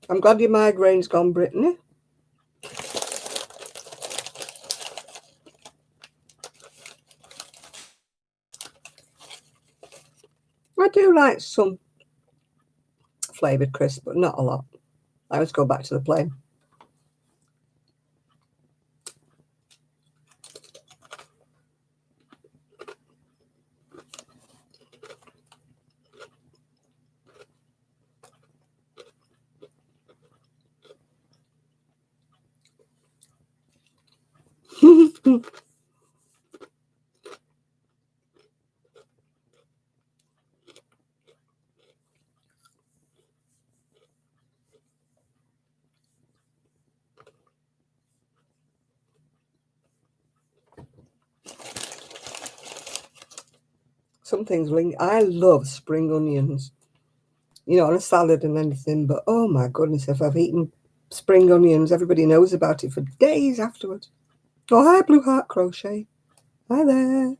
I'm glad your migraine's gone, Brittany. I do like some flavoured crisp, but not a lot. I always go back to the plain. Some things I love spring onions, you know, on a salad and anything, but oh my goodness, if I've eaten spring onions, everybody knows about it for days afterwards. Oh, hi, Blue Heart Crochet. Hi there.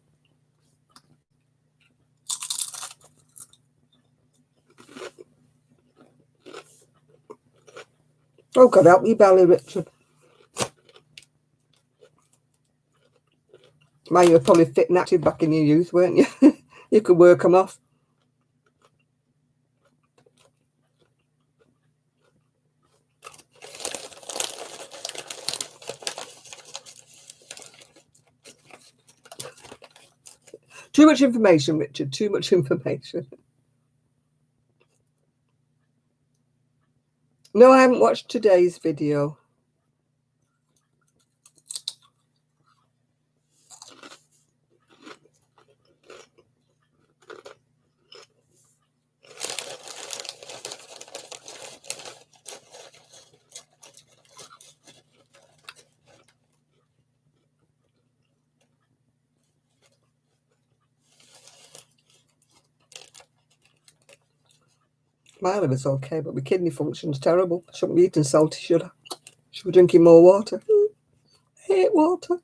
Oh, God help you, belly, Richard. Man, you were probably fit and active back in your youth, weren't you? You could work them off. Too much information, Richard. Too much information. No, I haven't watched today's video. My liver's okay, but my kidney function's terrible. I shouldn't be eating salty, should I? Should be drinking more water. I hate water.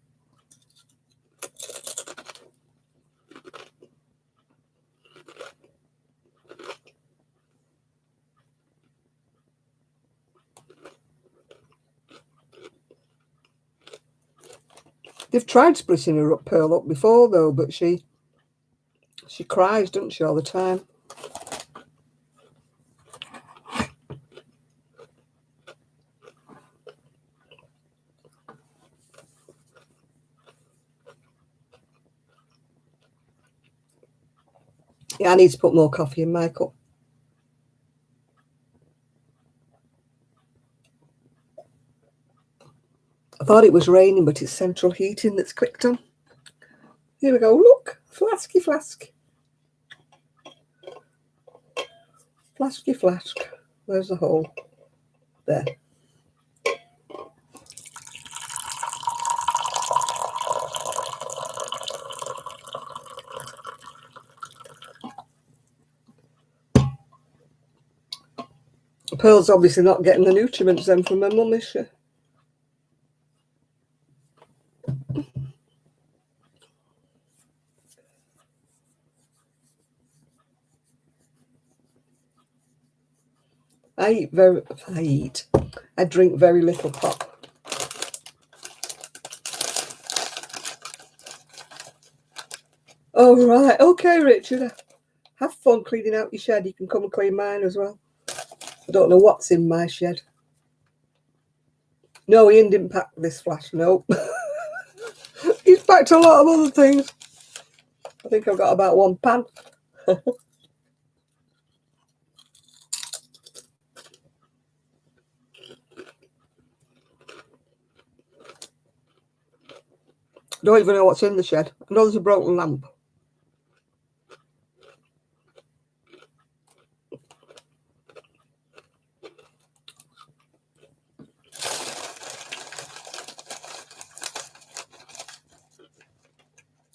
They've tried splitting her up, Pearl up before though, but she cries, doesn't she, all the time? Yeah, I need to put more coffee in my cup. I thought it was raining, but it's central heating that's clicked on. Here we go. Look, flasky flask. Flasky flask. Where's the hole? There. Pearl's obviously not getting the nutrients then from her mum, is she? I drink very little pop. Oh, right. Okay, Richard. Have fun cleaning out your shed. You can come and clean mine as well. I don't know what's in my shed. No, Ian didn't pack this flash. No. He's packed a lot of other things. I think I've got about one pan. Don't even know what's in the shed. I know there's a broken lamp.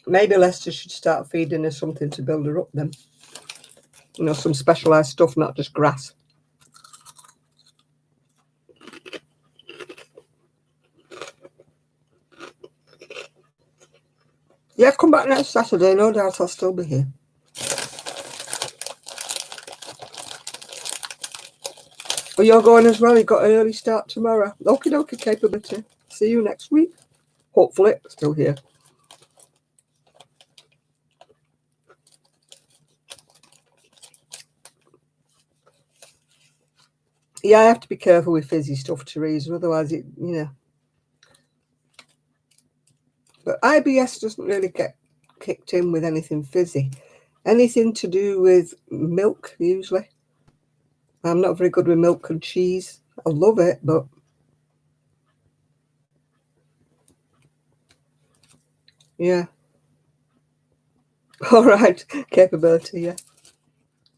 Maybe Lester should start feeding her something to build her up then. You know, some specialised stuff, not just grass. Yeah, come back next Saturday. No doubt I'll still be here. Well, you're going as well. You've got an early start tomorrow. Okie dokie, Capability. See you next week. Hopefully, still here. Yeah, I have to be careful with fizzy stuff, Teresa. Otherwise, it, you know. But IBS doesn't really get kicked in with anything fizzy. Anything to do with milk, usually. I'm not very good with milk and cheese. I love it, but yeah. All right, Capability, yeah.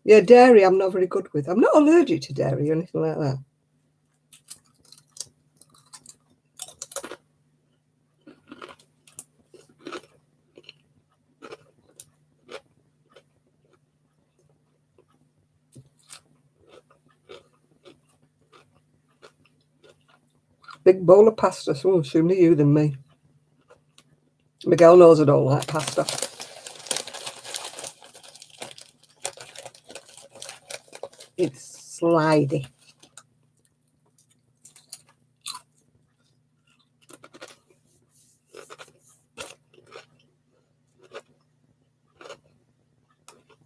Yeah, dairy I'm not very good with. I'm not allergic to dairy or anything like that. Big bowl of pasta. So sooner you than me. Miguel knows I don't like pasta. It's slidey.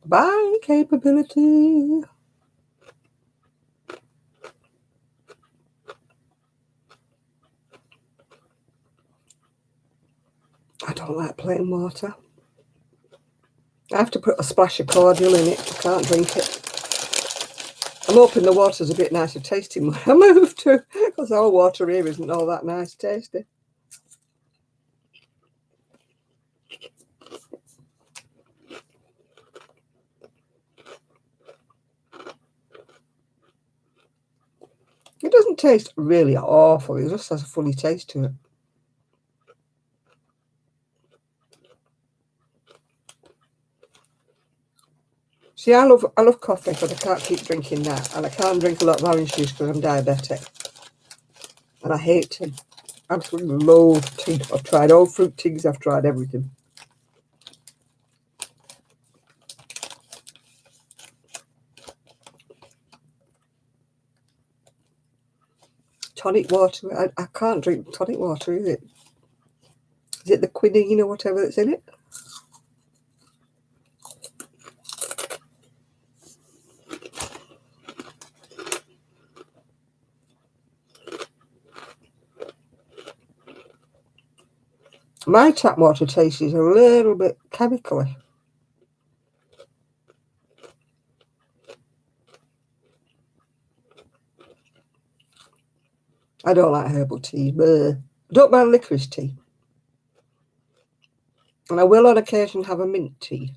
Bye, Capability. I don't like plain water. I have to put a splash of cordial in it. I can't drink it. I'm hoping the water's a bit nicer tasting when I move to, because our water here isn't all that nice tasty. It doesn't taste really awful. It just has a funny taste to it. See, I love coffee, but I can't keep drinking that. And I can't drink a lot of orange juice because I'm diabetic. And I hate tea. Absolutely loathe tea. I've tried all fruit teas. I've tried everything. Tonic water. I can't drink tonic water, is it? Is it the quinine or whatever that's in it? My tap water tastes a little bit chemically. I don't like herbal tea. Bleh. I don't mind licorice tea. And I will on occasion have a mint tea.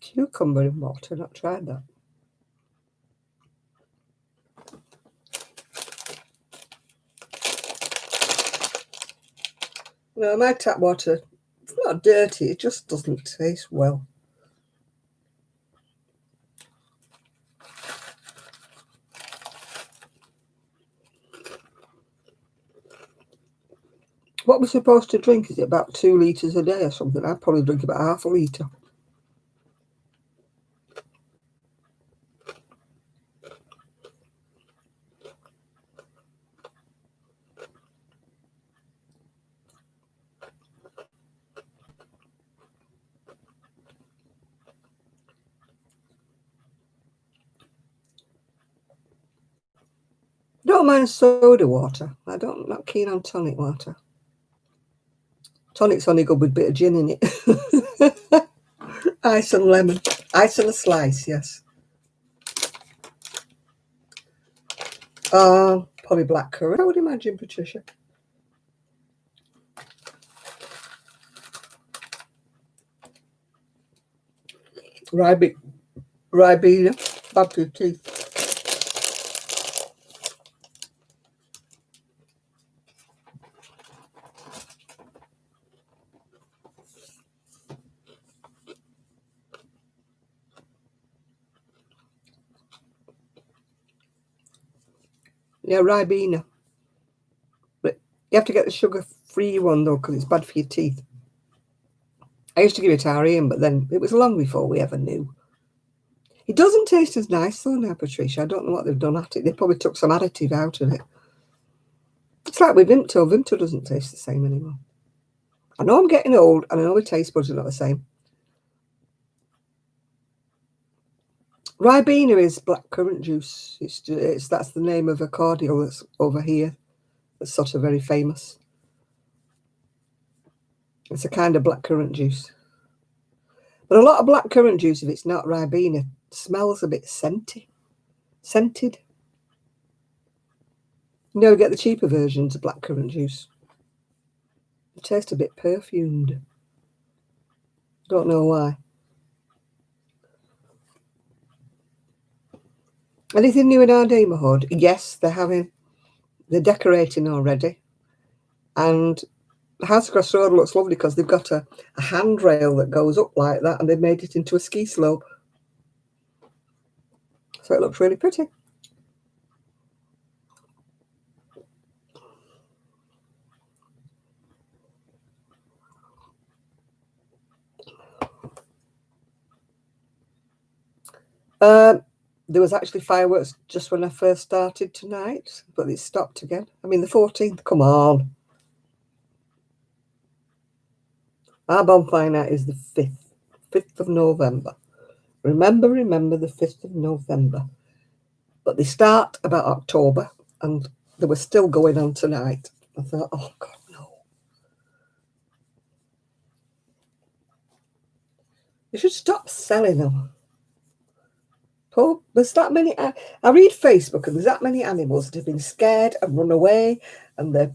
Cucumber in water, not tried that. No, my tap water, it's not dirty, it just doesn't taste well. What we're supposed to drink, is it about 2 litres a day or something? I'd probably drink about half a litre. Don't mind soda water. I'm not keen on tonic water. Tonic's only good with a bit of gin in it. Ice and lemon. Ice and a slice, yes. Probably blackcurrant, I would imagine, Patricia. Ribena, bad for your teeth. Yeah, Ribena. But you have to get the sugar-free one, though, because it's bad for your teeth. I used to give it to Ian, but then it was long before we ever knew. It doesn't taste as nice, though, now, Patricia. I don't know what they've done at it. They probably took some additive out of it. It's like with Vimto. Vimto doesn't taste the same anymore. I know I'm getting old, and I know my taste buds are not the same. Ribena is blackcurrant juice. That's the name of a cordial that's over here. That's sort of very famous. It's a kind of blackcurrant juice. But a lot of blackcurrant juice, if it's not Ribena, smells a bit scented. You know, get the cheaper versions of blackcurrant juice. They taste a bit perfumed. Don't know why. Anything new in our neighbourhood? Yes, they're decorating already. And the House Across Road looks lovely because they've got a handrail that goes up like that, and they've made it into a ski slope. So it looks really pretty. There was actually fireworks just when I first started tonight, but it stopped again. I mean, the 14th, come on. Our bonfire night is the 5th of November. Remember the 5th of November. But they start about October, and they were still going on tonight. I thought, oh, God, no. You should stop selling them. Oh, there's that many. I read Facebook, and there's that many animals that have been scared and run away, and their,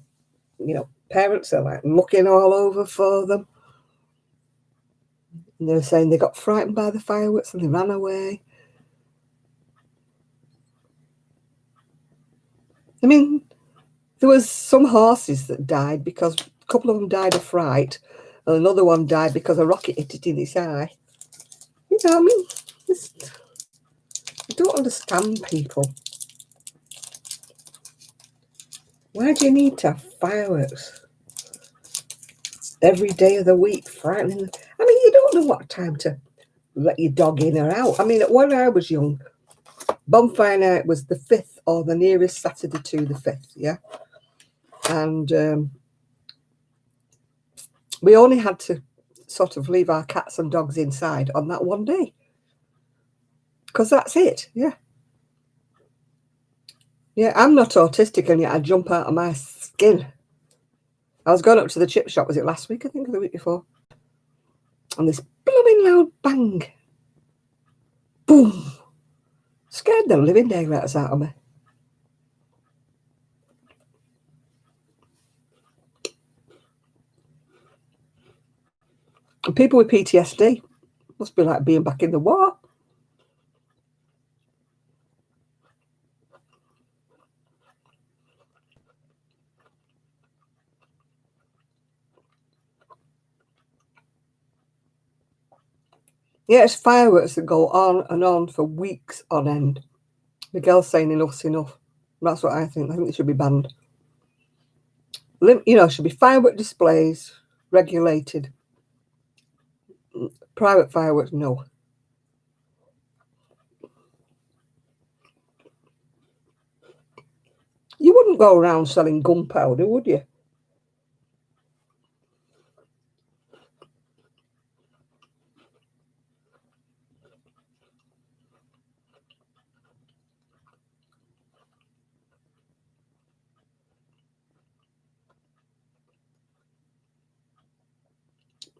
parents are like looking all over for them. And they're saying they got frightened by the fireworks and they ran away. I mean, there was some horses that died because a couple of them died of fright, and another one died because a rocket hit it in its eye. You know, I mean, I don't understand people. Why do you need to have fireworks every day of the week? Frightening. I mean, you don't know what time to let your dog in or out. I mean, when I was young, bonfire night was the 5th or the nearest Saturday to the 5th, yeah? And we only had to sort of leave our cats and dogs inside on that one day. Because that's it, yeah. Yeah, I'm not autistic and yet I jump out of my skin. I was going up to the chip shop, was it last week, I think, or the week before? And this blooming loud bang. Boom. Scared the living daylights out of me. And people with PTSD must be like being back in the war. Yeah, it's fireworks that go on and on for weeks on end. Miguel's saying enough's enough. That's what I think. I think it should be banned. You know, should be firework displays, regulated. Private fireworks, no. You wouldn't go around selling gunpowder, would you?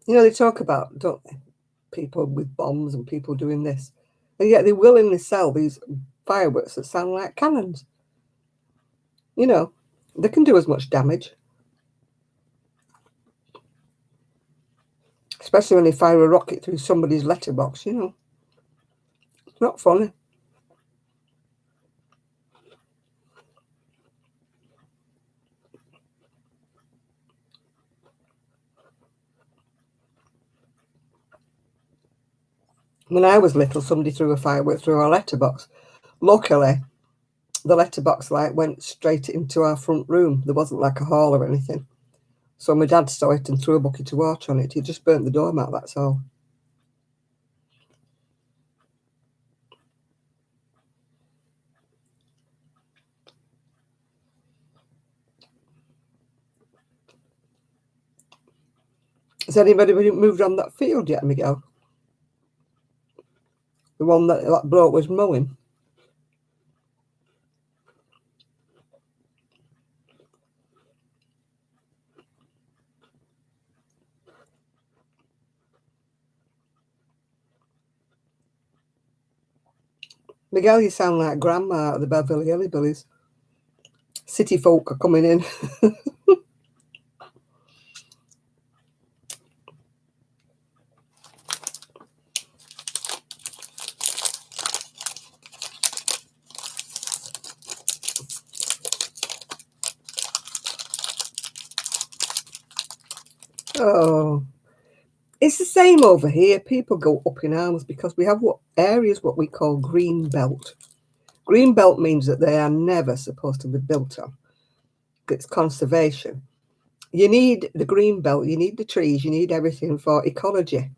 You know, they talk about, don't they, people with bombs and people doing this. And yet they willingly sell these fireworks that sound like cannons. You know, they can do as much damage. Especially when they fire a rocket through somebody's letterbox, you know. It's not funny. When I was little, somebody threw a firework through our letterbox. Luckily, the letterbox light went straight into our front room. There wasn't like a hall or anything. So my dad saw it and threw a bucket of water on it. He just burnt the doormat, that's all. Has anybody moved on that field yet, Miguel? The one that bloke was mowing? Miguel, you sound like Grandma at the Beverly Hillbillies. City folk are coming in. Oh, it's the same over here. People go up in arms because we have what we call green belt. Green belt means that they are never supposed to be built on. It's conservation. You need the green belt, you need the trees, you need everything for ecology.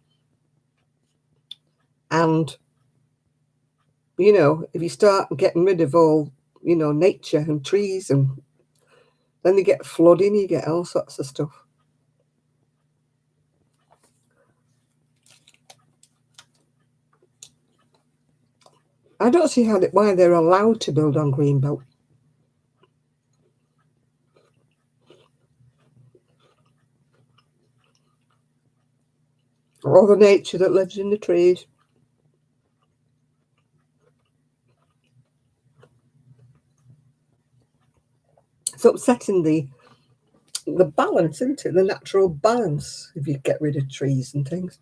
And, you know, if you start getting rid of all, you know, nature and trees, and then you get flooding, you get all sorts of stuff. I don't see why they're allowed to build on green belt. All the nature that lives in the trees. It's upsetting the balance, isn't it? The natural balance if you get rid of trees and things.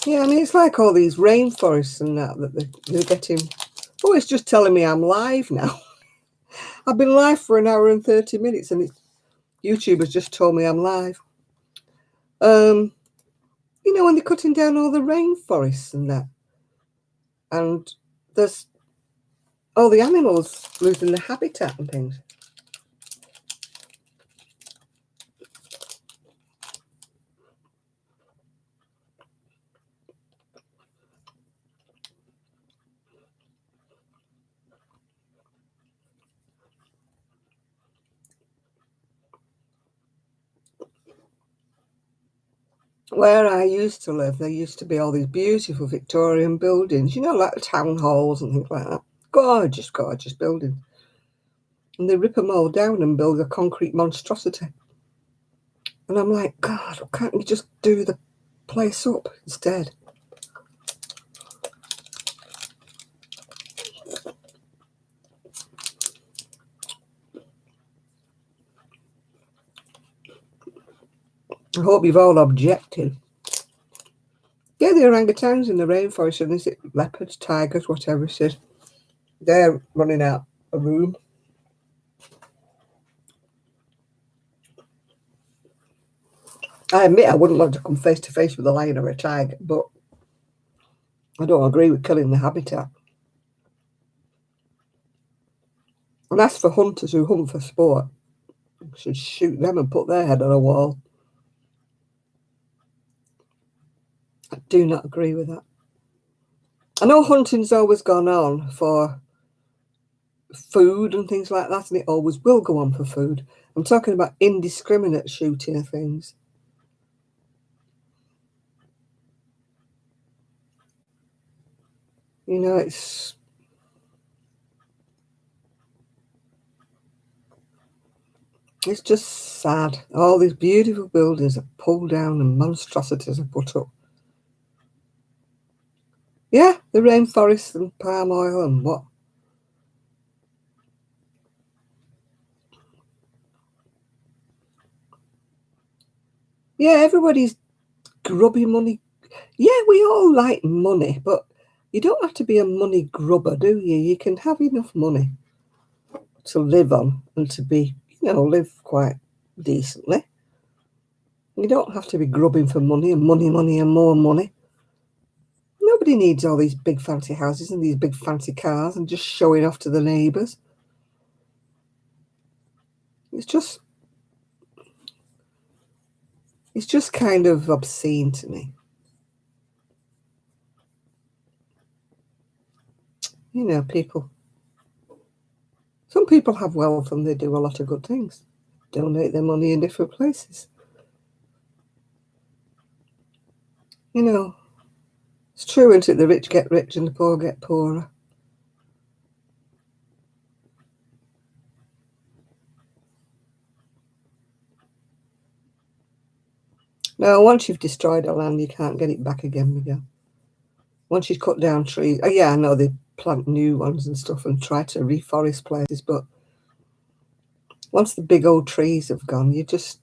Yeah, I mean, it's like all these rainforests and that they're getting Oh, it's just telling me I'm live now. I've been live for an hour and 30 minutes and YouTube has just told me I'm live. You know, when they're cutting down all the rainforests and that, and there's all the animals losing their habitat and things. Where I used to live, there used to be all these beautiful Victorian buildings, you know, like town halls and things like that. Gorgeous, gorgeous buildings. And they rip them all down and build a concrete monstrosity. And I'm like, God, can't you just do the place up instead? I hope you've all objected. Yeah, the orangutans in the rainforest, and is it leopards, tigers, whatever it is, they're running out of room. I admit I wouldn't want to come face to face with a lion or a tiger, but I don't agree with killing the habitat. And as for hunters who hunt for sport, should shoot them and put their head on a wall. I do not agree with that. I know hunting's always gone on for food and things like that, and it always will go on for food. I'm talking about indiscriminate shooting of things. You know, it's just sad. All these beautiful buildings are pulled down and monstrosities are put up. Yeah, the rainforest and palm oil and what. Yeah, everybody's grubby money. Yeah, we all like money, but you don't have to be a money grubber, do you? You can have enough money to live on and to be, you know, live quite decently. You don't have to be grubbing for money and money and more money. Nobody needs all these big fancy houses and these big fancy cars and just showing off to the neighbours. It's just kind of obscene to me. You know, some people have wealth and they do a lot of good things. Donate their money in different places. You know, it's true, isn't it? The rich get rich and the poor get poorer. Now, once you've destroyed a land, you can't get it back again, Miguel. Once you cut down trees, oh yeah, I know they plant new ones and stuff and try to reforest places, but once the big old trees have gone, you're just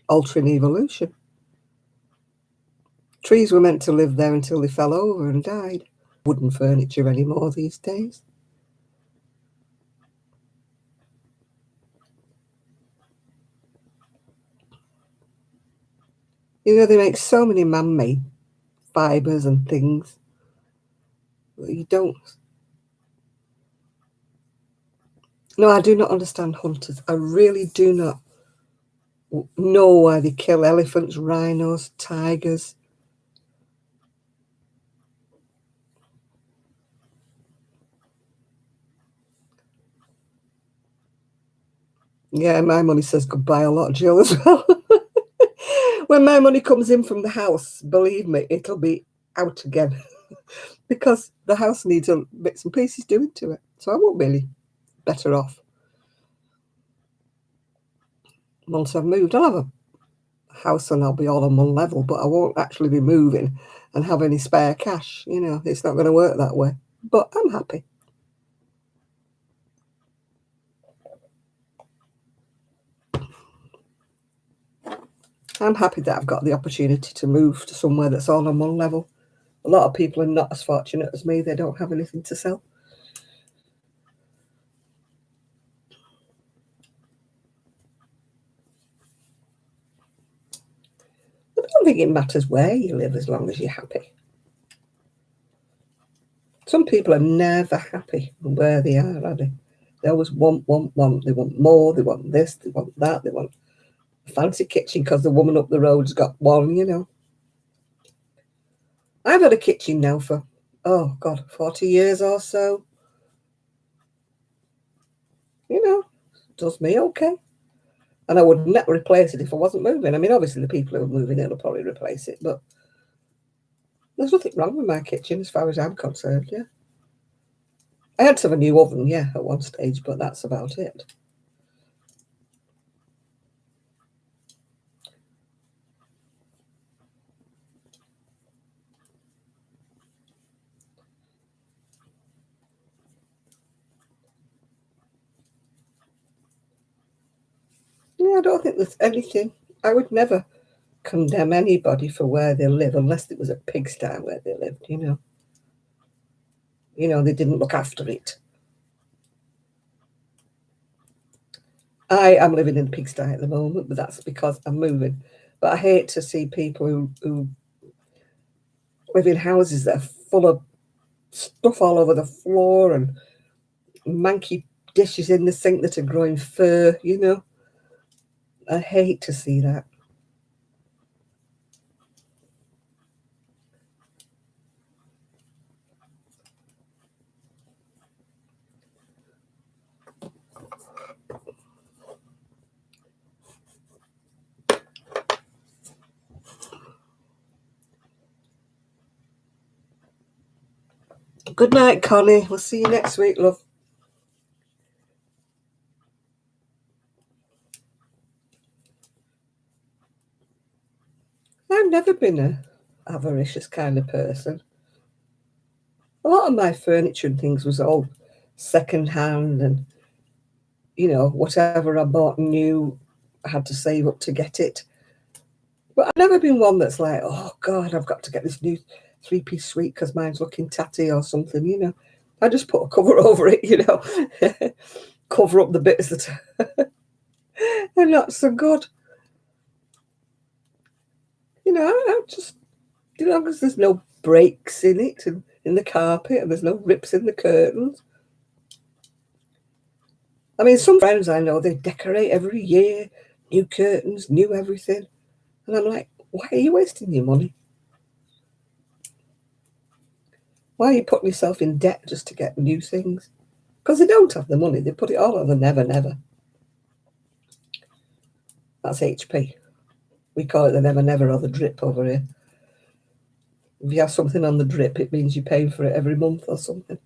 altering evolution. Trees were meant to live there until they fell over and died. Wooden furniture anymore these days. You know, they make so many man-made fibres and things that you don't. No, I do not understand hunters. I really do not know why they kill elephants, rhinos, tigers. Yeah, my money says goodbye a lot, Jill, as well. When my money comes in from the house, believe me, it'll be out again because the house needs bits and pieces doing to it. So I won't really better off. Once I've moved, I'll have a house and I'll be all on one level, but I won't actually be moving and have any spare cash. You know, it's not going to work that way. But I'm happy. I'm happy that I've got the opportunity to move to somewhere that's all on one level. A lot of people are not as fortunate as me. They don't have anything to sell. don't think it matters where you live as long as you're happy. Some people are never happy where they are they? They always want. They want more, they want this, they want that, they want a fancy kitchen because the woman up the road's got one, you know. I've had a kitchen now for, 40 years or so. You know, does me okay. And I would never replace it if I wasn't moving. I mean, obviously the people who are moving in will probably replace it, but there's nothing wrong with my kitchen as far as I'm concerned, yeah. I had to have a new oven, yeah, at one stage, but that's about it. Yeah, I don't think there's anything. I would never condemn anybody for where they live unless it was a pigsty where they lived, you know. You know, they didn't look after it. I am living in a pigsty at the moment, but that's because I'm moving. But I hate to see people who live in houses that are full of stuff all over the floor and manky dishes in the sink that are growing fur, you know. I hate to see that. Good night, Connie. We'll see you next week, love. I've never been a avaricious kind of person. A lot of my furniture and things was all second hand, and you know, whatever I bought new, I had to save up to get it. But I've never been one that's like, oh God, I've got to get this new 3-piece suite because mine's looking tatty or something, you know. I just put a cover over it, you know, cover up the bits that are not so good. You know, I just, you know, because there's no breaks in it and in the carpet and there's no rips in the curtains. I mean, some friends I know, they decorate every year, new curtains, new everything. And I'm like, why are you wasting your money? Why are you putting yourself in debt just to get new things? Because they don't have the money. They put it all on the never, never. That's HP. We call it the never, never or the drip over here. If you have something on the drip, it means you're paying for it every month or something.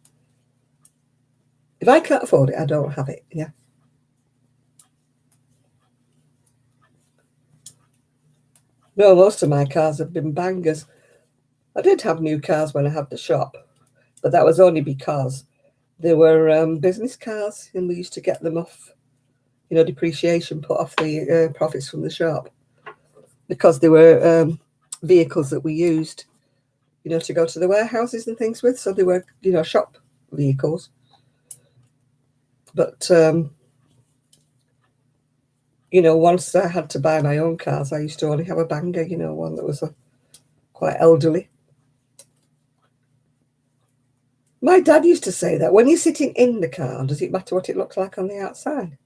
If I can't afford it, I don't have it, yeah. No, most of my cars have been bangers. I did have new cars when I had the shop, but that was only because they were business cars and we used to get them off, you know, depreciation put off the profits from the shop because they were vehicles that we used, you know, to go to the warehouses and things with. So they were, you know, shop vehicles. But, you know, once I had to buy my own cars, I used to only have a banger, you know, one that was quite elderly. My dad used to say that when you're sitting in the car, does it matter what it looks like on the outside?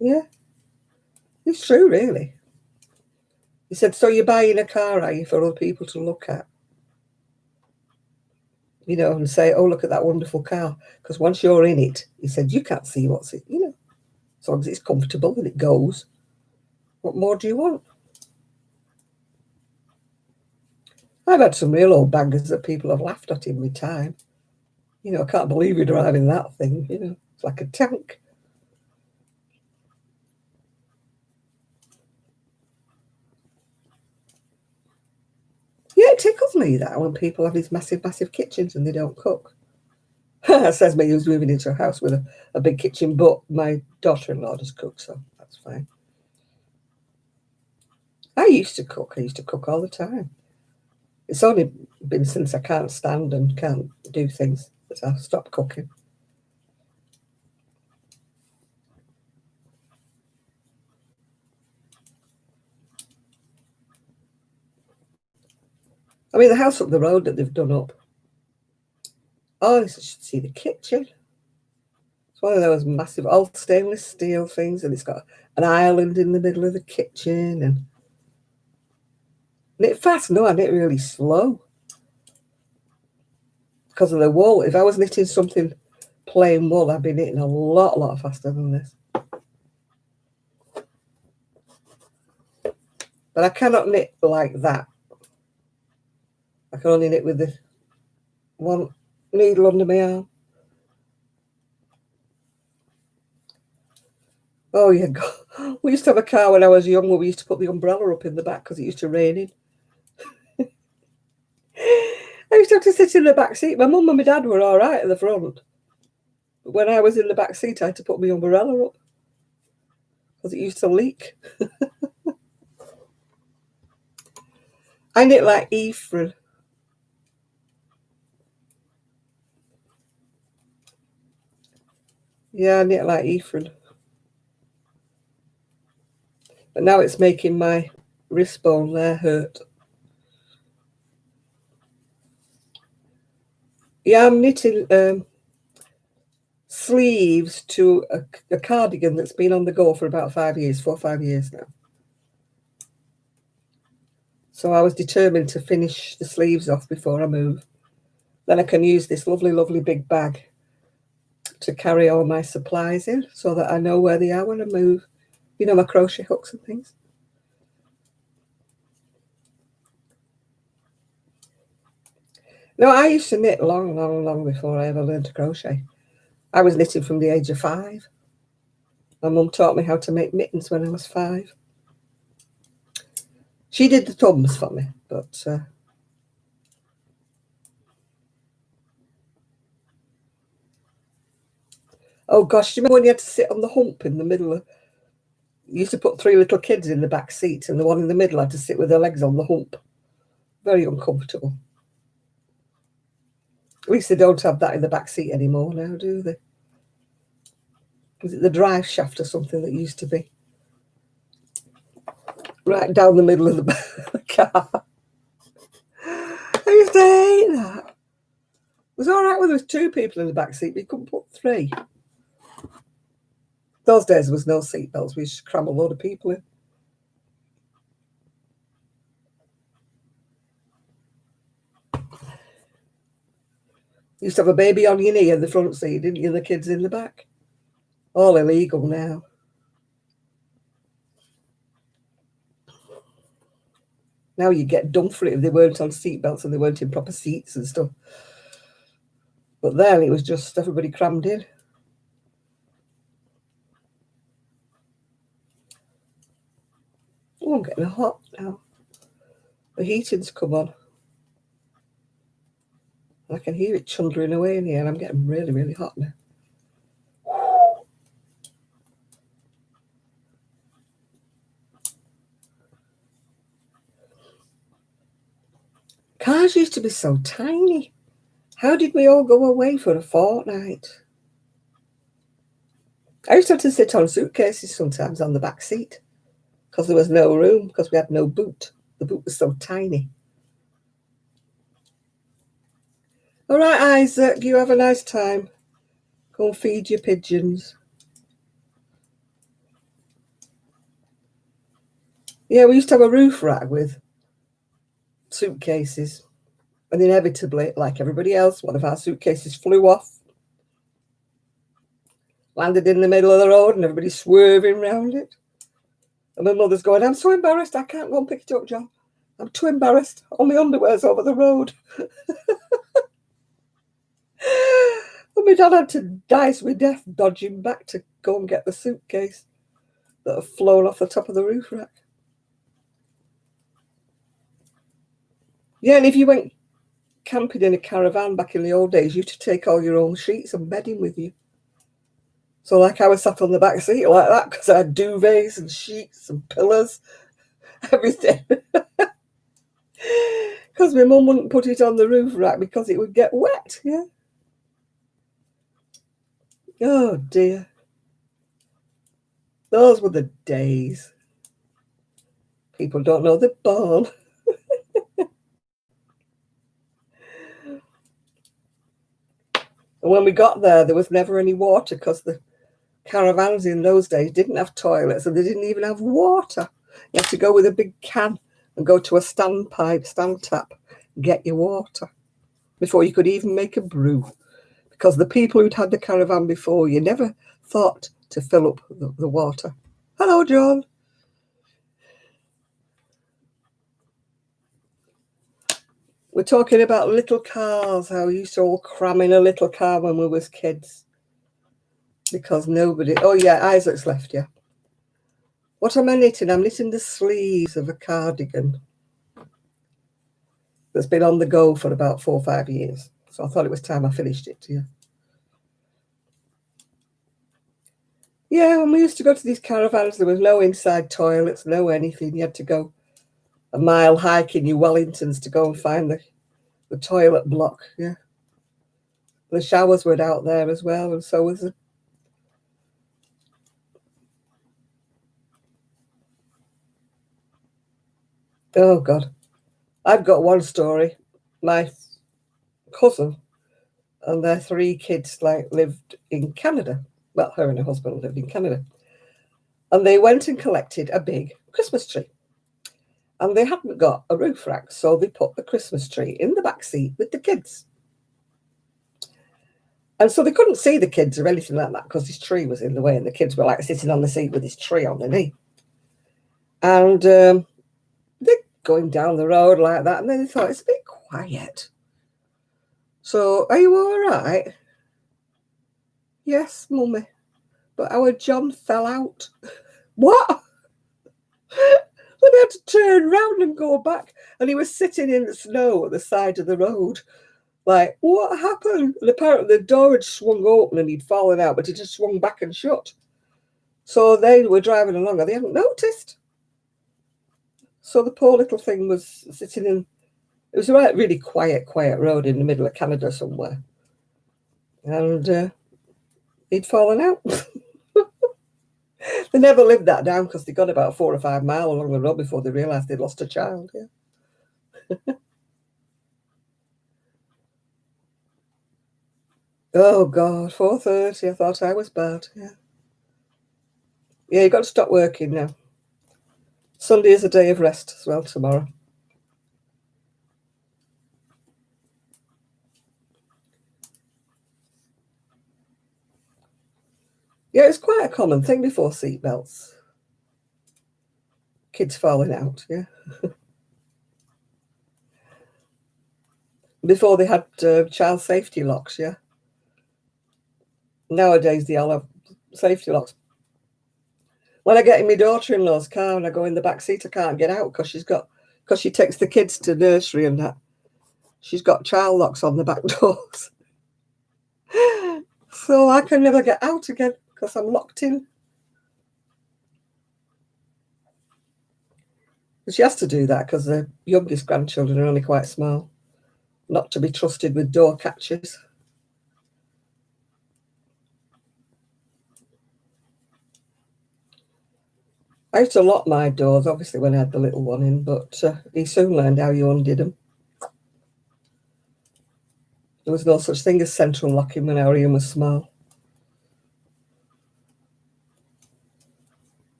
Yeah, it's true, really. He said, so you're buying a car, are you, for other people to look at? You know, and say, oh, look at that wonderful car. Because once you're in it, he said, you can't see what's it, you know, as long as it's comfortable and it goes. What more do you want? I've had some real old bangers that people have laughed at in my time. You know, I can't believe you're driving that thing, you know, it's like a tank. Yeah, it tickles me that when people have these massive, massive kitchens and they don't cook. Says me who's moving into a house with a big kitchen, but my daughter-in-law does cook, so that's fine. I used to cook. I used to cook all the time. It's only been since I can't stand and can't do things that I've stopped cooking. I mean, the house up the road that they've done up. Oh, you should see the kitchen. It's one of those massive old stainless steel things, and it's got an island in the middle of the kitchen. And knit fast? No, I knit really slow because of the wool. If I was knitting something plain wool, I'd be knitting a lot faster than this. But I cannot knit like that. I can only knit with the one needle under my arm. Oh, yeah. God. We used to have a car when I was young where we used to put the umbrella up in the back because it used to rain in. I used to have to sit in the back seat. My mum and my dad were all right at the front. But when I was in the back seat, I had to put my umbrella up because it used to leak. I knit like Ephraim. Yeah, I knit like Ephraim. But now it's making my wrist bone there hurt. Yeah, I'm knitting sleeves to a cardigan that's been on the go for about 4 or 5 years now. So I was determined to finish the sleeves off before I move. Then I can use this lovely big bag to carry all my supplies in so that I know where they are when I move. You know, my crochet hooks and things. No, I used to knit long before I ever learned to crochet. I was knitting from the age of 5. My mum taught me how to make mittens when I was 5. She did the thumbs for me, but oh gosh, do you remember when you had to sit on the hump in the middle of... You used to put 3 little kids in the back seat and the one in the middle had to sit with their legs on the hump. Very uncomfortable. At least they don't have that in the back seat anymore now, do they? Was it the drive shaft or something that used to be right down the middle of the car? I used to hate that. It was all right when there was 2 people in the back seat, but you couldn't put 3. Those days there was no seatbelts. We used to cram a load of people in. You used to have a baby on your knee in the front seat, didn't you? The kids in the back. All illegal now. Now you get done for it if they weren't on seatbelts and they weren't in proper seats and stuff. But then it was just everybody crammed in. Oh, I'm getting hot now. The heating's come on. I can hear it chundering away in here and I'm getting really hot now. Cars used to be so tiny. How did we all go away for a fortnight? I used to have to sit on suitcases sometimes on the back seat because there was no room, because we had no boot. The boot was so tiny. All right, Isaac, you have a nice time. Go and feed your pigeons. Yeah, we used to have a roof rack with suitcases. And inevitably, like everybody else, one of our suitcases flew off, landed in the middle of the road, and everybody swerving around it. And my mother's going, I'm so embarrassed, I can't go and pick it up, John. I'm too embarrassed. All my underwear's over the road. And my dad had to dice with death, dodging back to go and get the suitcase that had flown off the top of the roof rack. Yeah, and if you went camping in a caravan back in the old days, you had to take all your own sheets and bedding with you. So, like, I was sat on the back seat like that because I had duvets and sheets and pillows, everything. Because my mum wouldn't put it on the roof rack because it would get wet, yeah. Oh, dear. Those were the days. People don't know they're born. And when we got there was never any water because the caravans in those days didn't have toilets and they didn't even have water. You had to go with a big can and go to a stand tap, get your water before you could even make a brew. Because the people who'd had the caravan before you never thought to fill up the water. Hello, John. We're talking about little cars, how we used to all cram in a little car when we was kids. Because nobody... Oh, yeah, Isaac's left, yeah. What am I knitting? I'm knitting the sleeves of a cardigan that's been on the go for about 4 or 5 years. So I thought it was time I finished it, yeah. Yeah, when we used to go to these caravans, there was no inside toilets, no anything. You had to go a mile hike in your Wellingtons to go and find the toilet block, yeah. The showers were out there as well, and so was the... Oh, God. I've got one story. My cousin and their 3 kids lived in Canada. Well, her and her husband lived in Canada. And they went and collected a big Christmas tree. And they hadn't got a roof rack, so they put the Christmas tree in the back seat with the kids. And so they couldn't see the kids or anything like that because this tree was in the way, and the kids were sitting on the seat with this tree on their knee. And they're going down the road like that, and then they thought, it's a bit quiet. So, are you all right? Yes, Mummy. But our John fell out. What? So they had to turn round and go back. And he was sitting in the snow at the side of the road. What happened? And apparently the door had swung open and he'd fallen out, but it just swung back and shut. So they were driving along and they hadn't noticed. So the poor little thing was sitting in... It was a really quiet road in the middle of Canada somewhere. And he'd fallen out. They never lived that down because they got about 4 or 5 miles along the road before they realised they'd lost a child. Yeah. Oh, God, 4:30. I thought I was bad. Yeah. Yeah, you've got to stop working now. Sunday is a day of rest as well tomorrow. Yeah, it's quite a common thing before seatbelts. Kids falling out, yeah. Before they had child safety locks, yeah. Nowadays they all have safety locks. When I get in my daughter-in-law's car and I go in the back seat, I can't get out because she takes the kids to nursery and that. She's got child locks on the back doors. So I can never get out again because I'm locked in. She has to do that because the youngest grandchildren are only quite small, not to be trusted with door catches. I used to lock my doors, obviously, when I had the little one in, but he soon learned how you undid them. There was no such thing as central locking when Arian was small.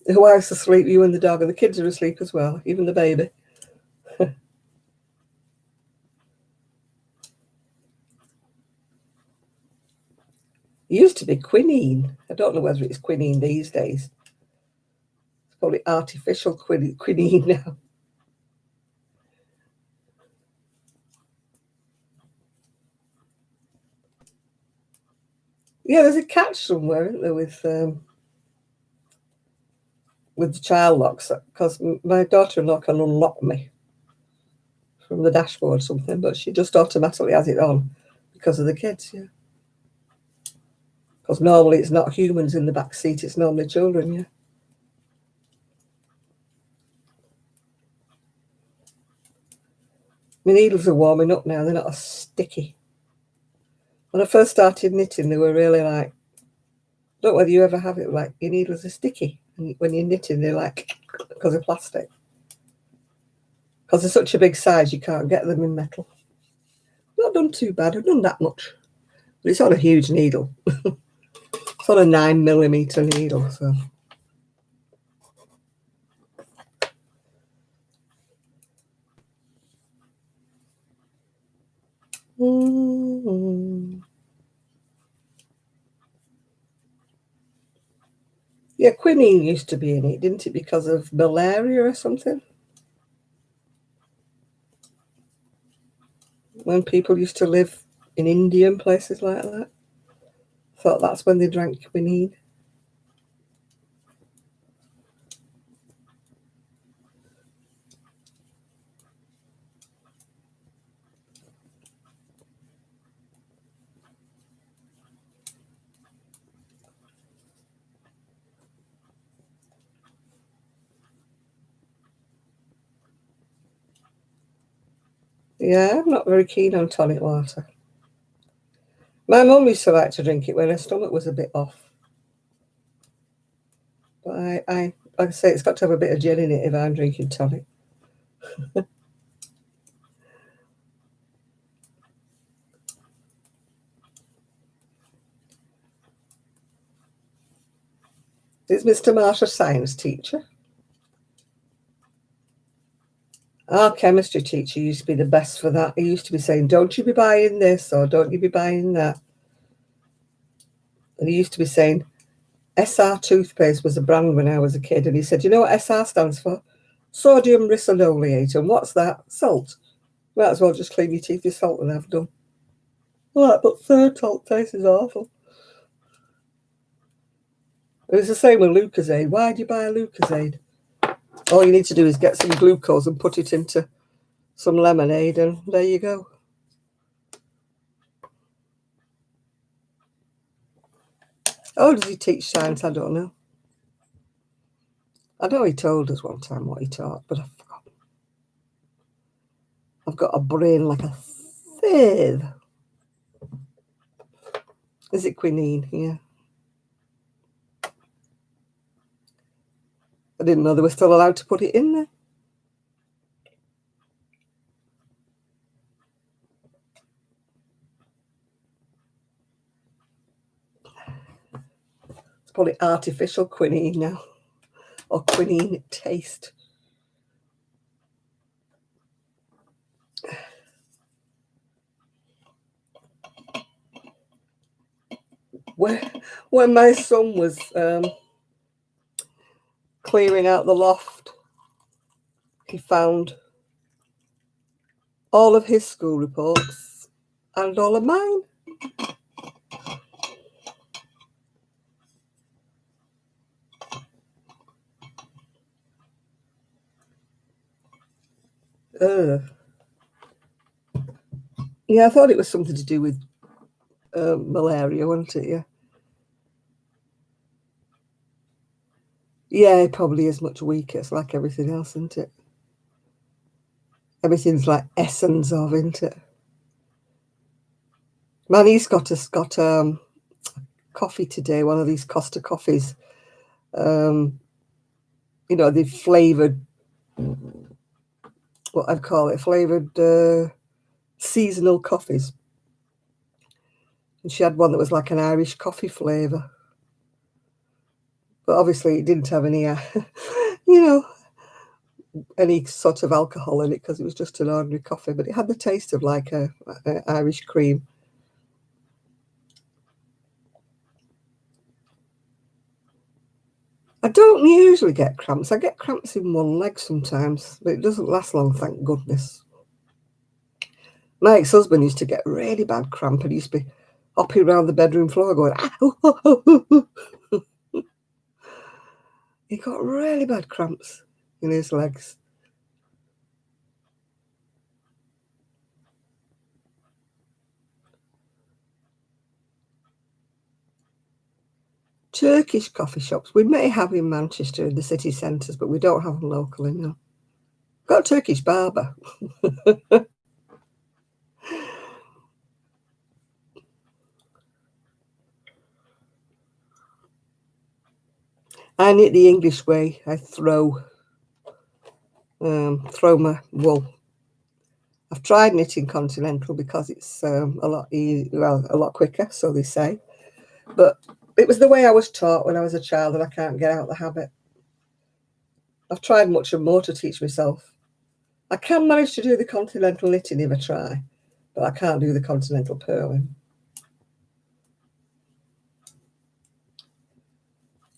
The wife's asleep, you and the dog, and the kids are asleep as well, even the baby. It used to be quinine. I don't know whether it's quinine these days. It's probably artificial quinine now. Yeah, there's a catch somewhere, isn't there, with the child locks, because my daughter-in-law can unlock me from the dashboard or something, but she just automatically has it on because of the kids, yeah. Because normally it's not humans in the back seat, it's normally children, yeah. My needles are warming up now, they're not as sticky. When I first started knitting, they were really I don't know whether you ever have it, your needles are sticky. And when you're knitting, they're because of plastic. Because they're such a big size, you can't get them in metal. Not done too bad. I've done that much. But it's on a huge needle. It's on a 9mm needle, so. Yeah, quinine used to be in it, didn't it? Because of malaria or something? When people used to live in India and places like that. Thought that's when they drank quinine. Yeah, I'm not very keen on tonic water. My mum used to like to drink it when her stomach was a bit off. But I like I say, it's got to have a bit of gin in it if I'm drinking tonic. Is Mr. Marsh a science teacher? Our chemistry teacher used to be the best for that. He used to be saying, don't you be buying this or don't you be buying that. And he used to be saying, SR toothpaste was a brand when I was a kid. And he said, you know what SR stands for? Sodium ricinoleate. And what's that? Salt. Might as well just clean your teeth with salt and have done. Right, but third salt taste is awful. It was the same with Lucozade. Why do you buy a Lucozade? All you need to do is get some glucose and put it into some lemonade, and there you go. Oh, does he teach science? I don't know. I know he told us one time what he taught, but I've forgotten. I've got a brain like a sieve. Is it quinine? Yeah. I didn't know they were still allowed to put it in there. It's probably artificial quinine now, or quinine taste. When my son was clearing out the loft, he found all of his school reports and all of mine. Yeah, I thought it was something to do with malaria, wasn't it? Yeah. Yeah, it probably is much weaker. It's like everything else, isn't it? Everything's like essence of, isn't it? My niece got coffee today, one of these Costa coffees. They've flavoured, what I'd call it, flavoured seasonal coffees. And she had one that was like an Irish coffee flavour. But obviously it didn't have any, any sort of alcohol in it because it was just an ordinary coffee. But it had the taste of like a Irish cream. I don't usually get cramps. I get cramps in one leg sometimes, but it doesn't last long, thank goodness. My ex-husband used to get really bad cramp and he used to be hopping around the bedroom floor going, ow. He got really bad cramps in his legs. Turkish coffee shops. We may have in Manchester in the city centres, but we don't have them locally now. Got a Turkish barber. I knit the English way. I throw my wool. I I've tried knitting continental because it's a lot quicker, so they say. But it was the way I was taught when I was a child, and I can't get out the habit. I've tried much and more to teach myself. I can manage to do the continental knitting if I try, but I can't do the continental purling.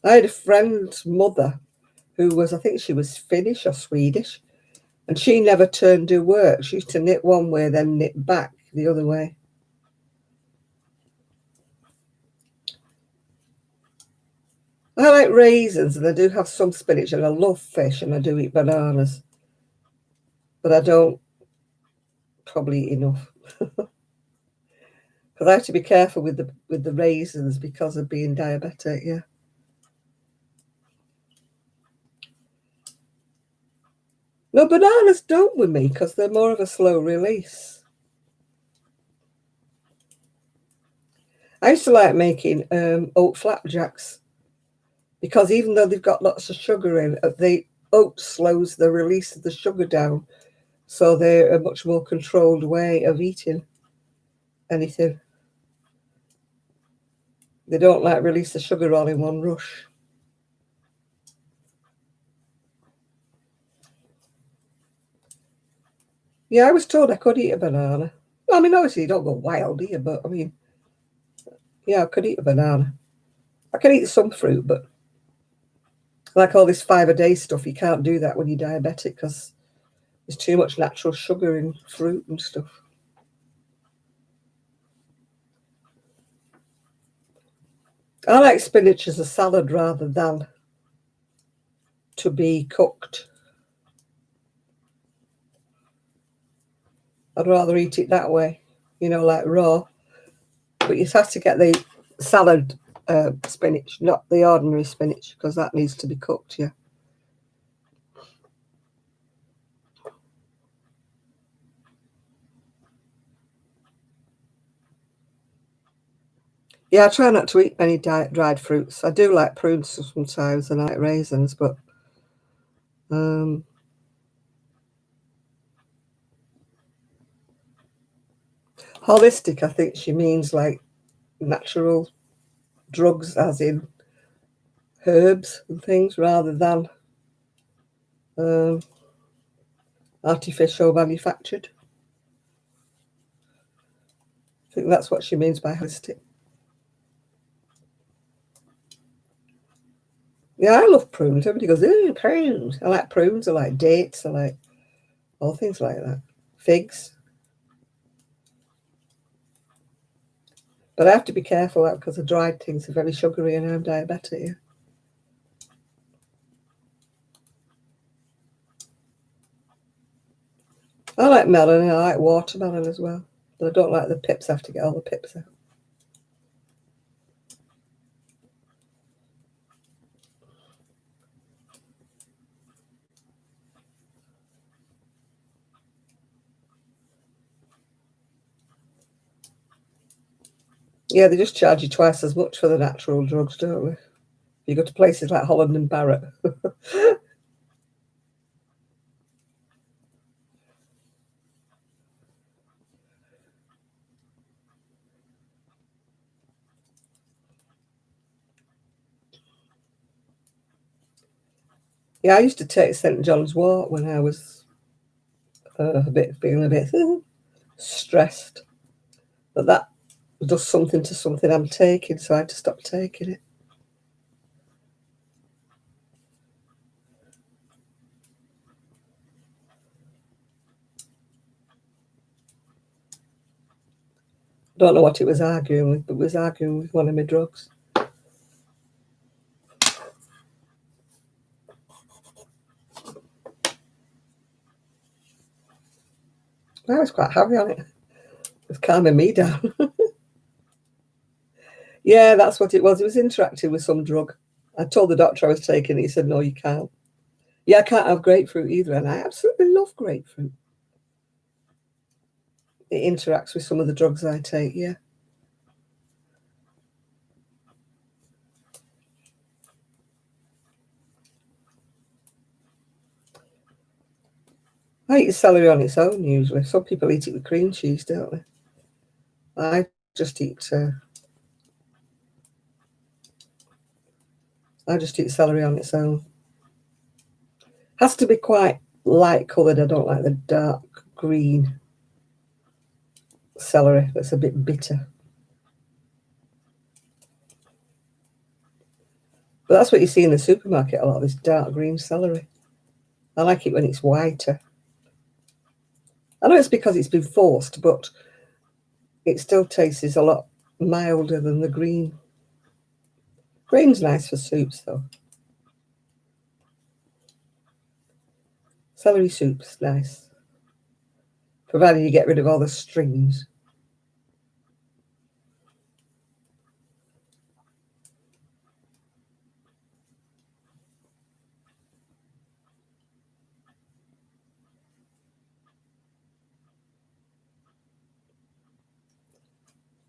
I had a friend's mother who was, I think she was Finnish or Swedish, and she never turned her work. She used to knit one way, then knit back the other way. I like raisins, and I do have some spinach, and I love fish, and I do eat bananas, but I don't probably eat enough because I have to be careful with the raisins because of being diabetic. Yeah. No, bananas don't with me because they're more of a slow release. I used to like making oat flapjacks because even though they've got lots of sugar in, the oat slows the release of the sugar down, so they're a much more controlled way of eating anything. They don't like release the sugar all in one rush. Yeah, I was told I could eat a banana. I mean, obviously you don't go wild, do you? But I mean, yeah, I could eat a banana. I can eat some fruit, but like all this 5-a-day stuff, you can't do that when you're diabetic because there's too much natural sugar in fruit and stuff. I like spinach as a salad rather than to be cooked. I'd rather eat it that way, like raw. But you have to get the salad spinach, not the ordinary spinach, because that needs to be cooked, yeah. Yeah, I try not to eat many dried fruits. I do like prunes sometimes and I like raisins, but holistic, I think she means like natural drugs, as in herbs and things, rather than artificial manufactured. I think that's what she means by holistic. Yeah, I love prunes. Everybody goes, ooh, prunes. I like prunes. I like dates. I like all things like that. Figs. But I have to be careful because the dried things are very sugary and I'm diabetic. Yeah. I like melon and I like watermelon as well. But I don't like the pips. I have to get all the pips out. Yeah, they just charge you twice as much for the natural drugs, don't they? You go to places like Holland and Barrett. Yeah, I used to take St John's Wort when I was feeling a bit stressed. But that does something to something I'm taking, so I had to stop taking it. Don't know what it was arguing with, but it was arguing with one of my drugs. I was quite happy on it. It was calming me down. Yeah, that's what it was. It was interacting with some drug. I told the doctor I was taking it. He said, no, you can't. Yeah, I can't have grapefruit either. And I absolutely love grapefruit. It interacts with some of the drugs I take, yeah. I eat celery on its own usually. Some people eat it with cream cheese, don't they? I just eat celery on its own. Has to be quite light coloured. I don't like the dark green celery. That's a bit bitter. But that's what you see in the supermarket, a lot of this dark green celery. I like it when it's whiter. I know it's because it's been forced, but it still tastes a lot milder than the green. Green's nice for soups, though. Celery soup's nice, provided you get rid of all the strings.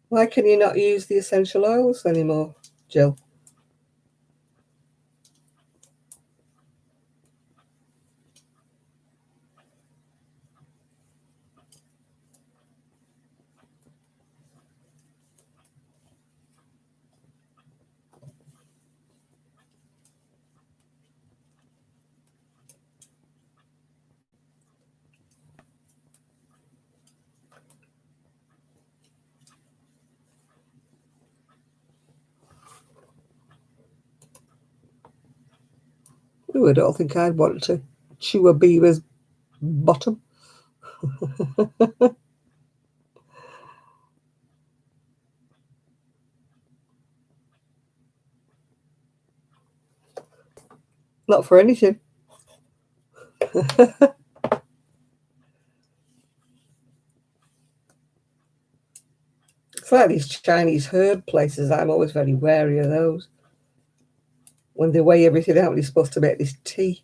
Why can you not use the essential oils anymore, Jill? Ooh, I don't think I'd want to chew a beaver's bottom. Not for anything. It's like these Chinese herb places. I'm always very wary of those. When they weigh everything out, they're supposed to make this tea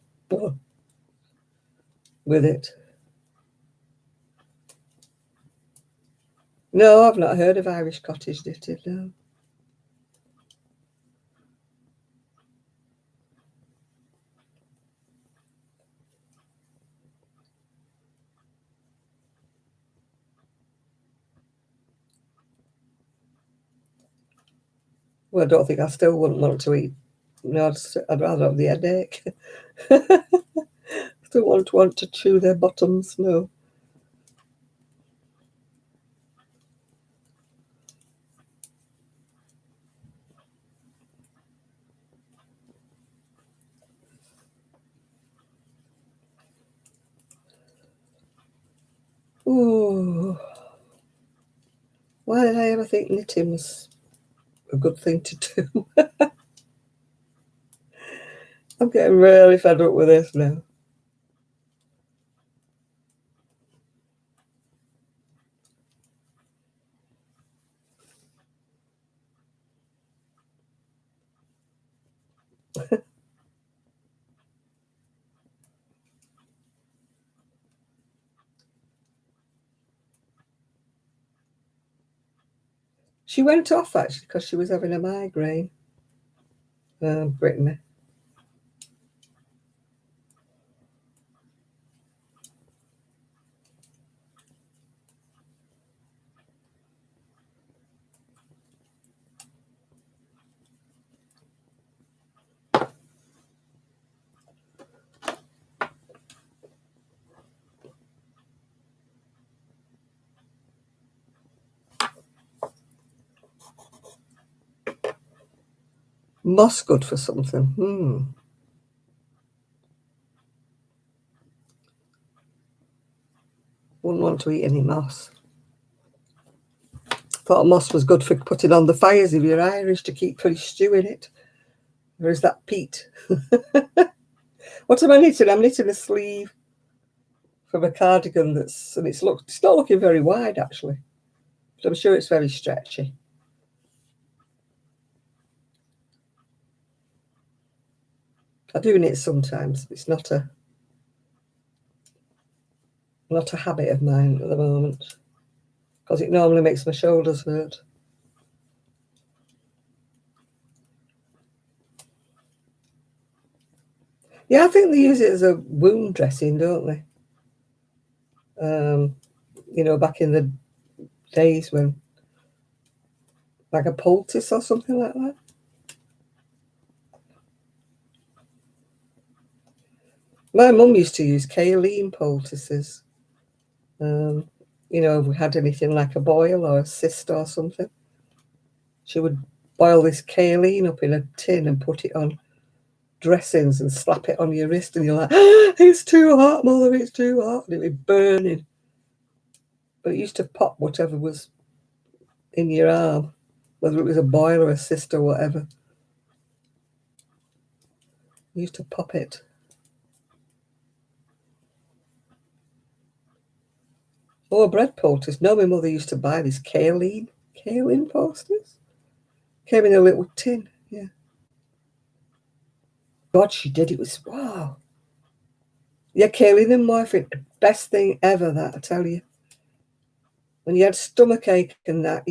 with it. No, I've not heard of Irish cottage knitting, no. Well, I don't think I still wouldn't want to eat. No, I'd rather have the headache. I don't want to chew their bottoms, no. Ooh. Why did I ever think knitting was a good thing to do? I'm getting really fed up with this now. She went off actually because she was having a migraine. Brittany. Moss good for something. Wouldn't want to eat any moss. Thought moss was good for putting on the fires if you're Irish to keep pretty stew in it. Or is that peat? What am I knitting? I'm knitting a sleeve from a cardigan it's not looking very wide actually. But I'm sure it's very stretchy. I do knit sometimes. It's not a habit of mine at the moment because it normally makes my shoulders hurt. Yeah, I think they use it as a wound dressing, don't they? You know, back in the days when, like a poultice or something like that. My mum used to use kaolin poultices. You know, if we had anything like a boil or a cyst or something, she would boil this kaolin up in a tin and put it on dressings and slap it on your wrist, and you're like, it's too hot, mother, it's too hot. And it'd be burning. But it used to pop whatever was in your arm, whether it was a boil or a cyst or whatever. It used to pop it. Oh, a bread poultice. No, my mother used to buy these kaolin poultices. Came in a little tin, yeah. God, she did. It was, wow. Yeah, kaolin and morphine, best thing ever, that, I tell you. When you had stomachache and that,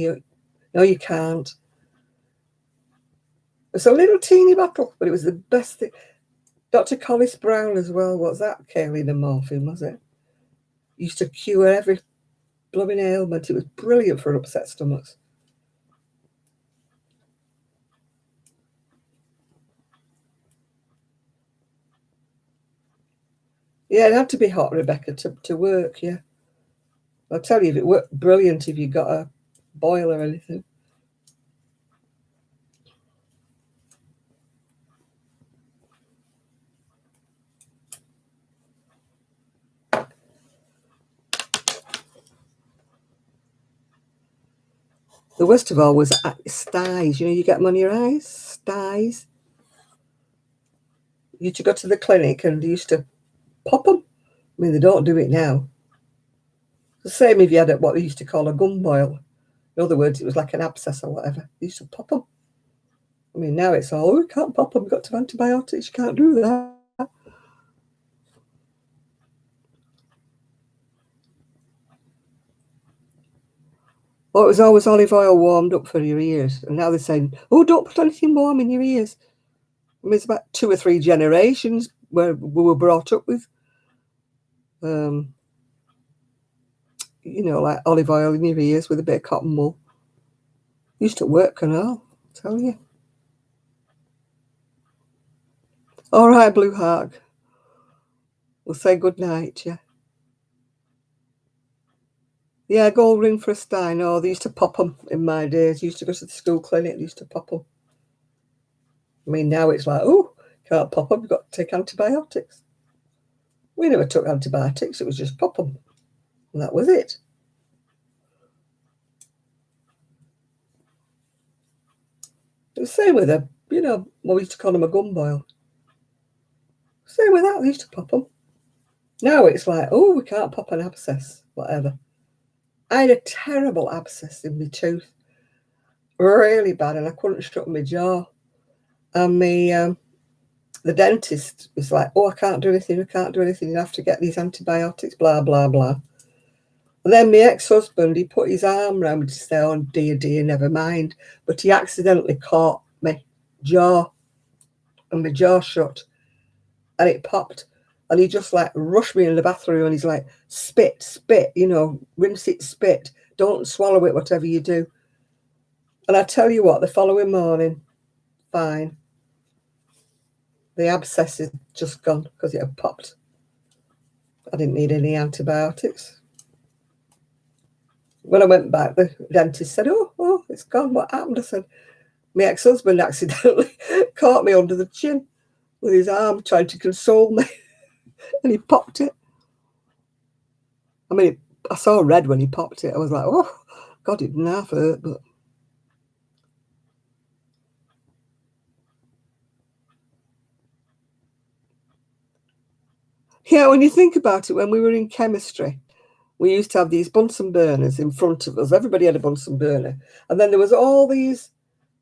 no, you can't. It's a little teeny bottle, but it was the best thing. Dr. Collis Brown as well, what's that? Kaolin and morphine, was it? Used to cure every blooming ailment. It was brilliant for upset stomachs. Yeah, it had to be hot, Rebecca, to work, yeah. I'll tell you, if it worked brilliant if you got a boil or anything. The worst of all was styes. You know, you get them on your eyes, styes. You used to go to the clinic and they used to pop them. I mean, they don't do it now. The same if you had what they used to call a gum boil. In other words, it was like an abscess or whatever. They used to pop them. I mean, now it's all, you can't pop them. You've got to have antibiotics. You can't do that. Well, it was always olive oil warmed up for your ears. And now they're saying, oh, don't put anything warm in your ears. I mean, it's about 2 or 3 generations where we were brought up with, you know, like olive oil in your ears with a bit of cotton wool. Used to work and all, I tell you. All right, Blue Hawk. We'll say good night, yeah. Yeah, go ring for a stein. Oh, they used to pop them in my days. Used to go to the school clinic. They used to pop them. I mean, now it's like, oh, can't pop them. You've got to take antibiotics. We never took antibiotics. It was just pop them. And that was it. It was the same with a, you know, we used to call them a gum boil. Same with that. They used to pop them. Now it's like, oh, we can't pop an abscess, whatever. I had a terrible abscess in my tooth. Really bad, and I couldn't shut my jaw. And the dentist was like, oh, I can't do anything. You have to get these antibiotics, blah, blah, blah. And then my ex-husband, he put his arm around me to say, oh, dear, never mind. But he accidentally caught my jaw, and my jaw shut, and it popped. And he just like rushed me in the bathroom, and he's like, spit, you know, rinse it, spit. Don't swallow it, whatever you do. And I tell you what, the following morning, fine. The abscess is just gone because it had popped. I didn't need any antibiotics. When I went back, the dentist said, oh, it's gone. What happened? I said, my ex-husband accidentally caught me under the chin with his arm trying to console me, and he popped it. I mean, I saw red when he popped it. I was like, oh, God, it didn't half hurt, but... Yeah, when you think about it, when we were in chemistry, we used to have these Bunsen burners in front of us. Everybody had a Bunsen burner. And then there was all these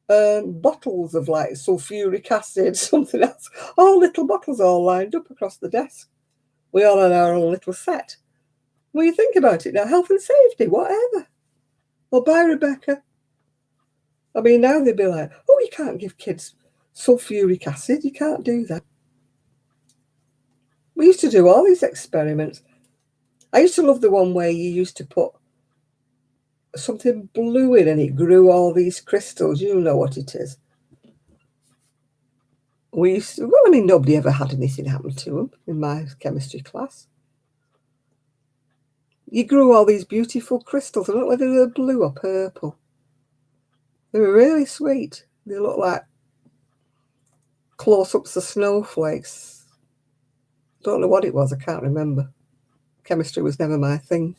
bottles of like sulfuric acid, something else, all little bottles all lined up across the desk. We all had our own little set. When you think about it now, health and safety, whatever. Well, bye, Rebecca. I mean, now they'd be like, oh, you can't give kids sulfuric acid. You can't do that. We used to do all these experiments. I used to love the one where you used to put something blue in and it grew all these crystals. You know what it is. We used to, well, I mean, nobody ever had anything happen to them in my chemistry class. You grew all these beautiful crystals. I don't know whether they were blue or purple. They were really sweet. They looked like close-ups of snowflakes. Don't know what it was. I can't remember. Chemistry was never my thing.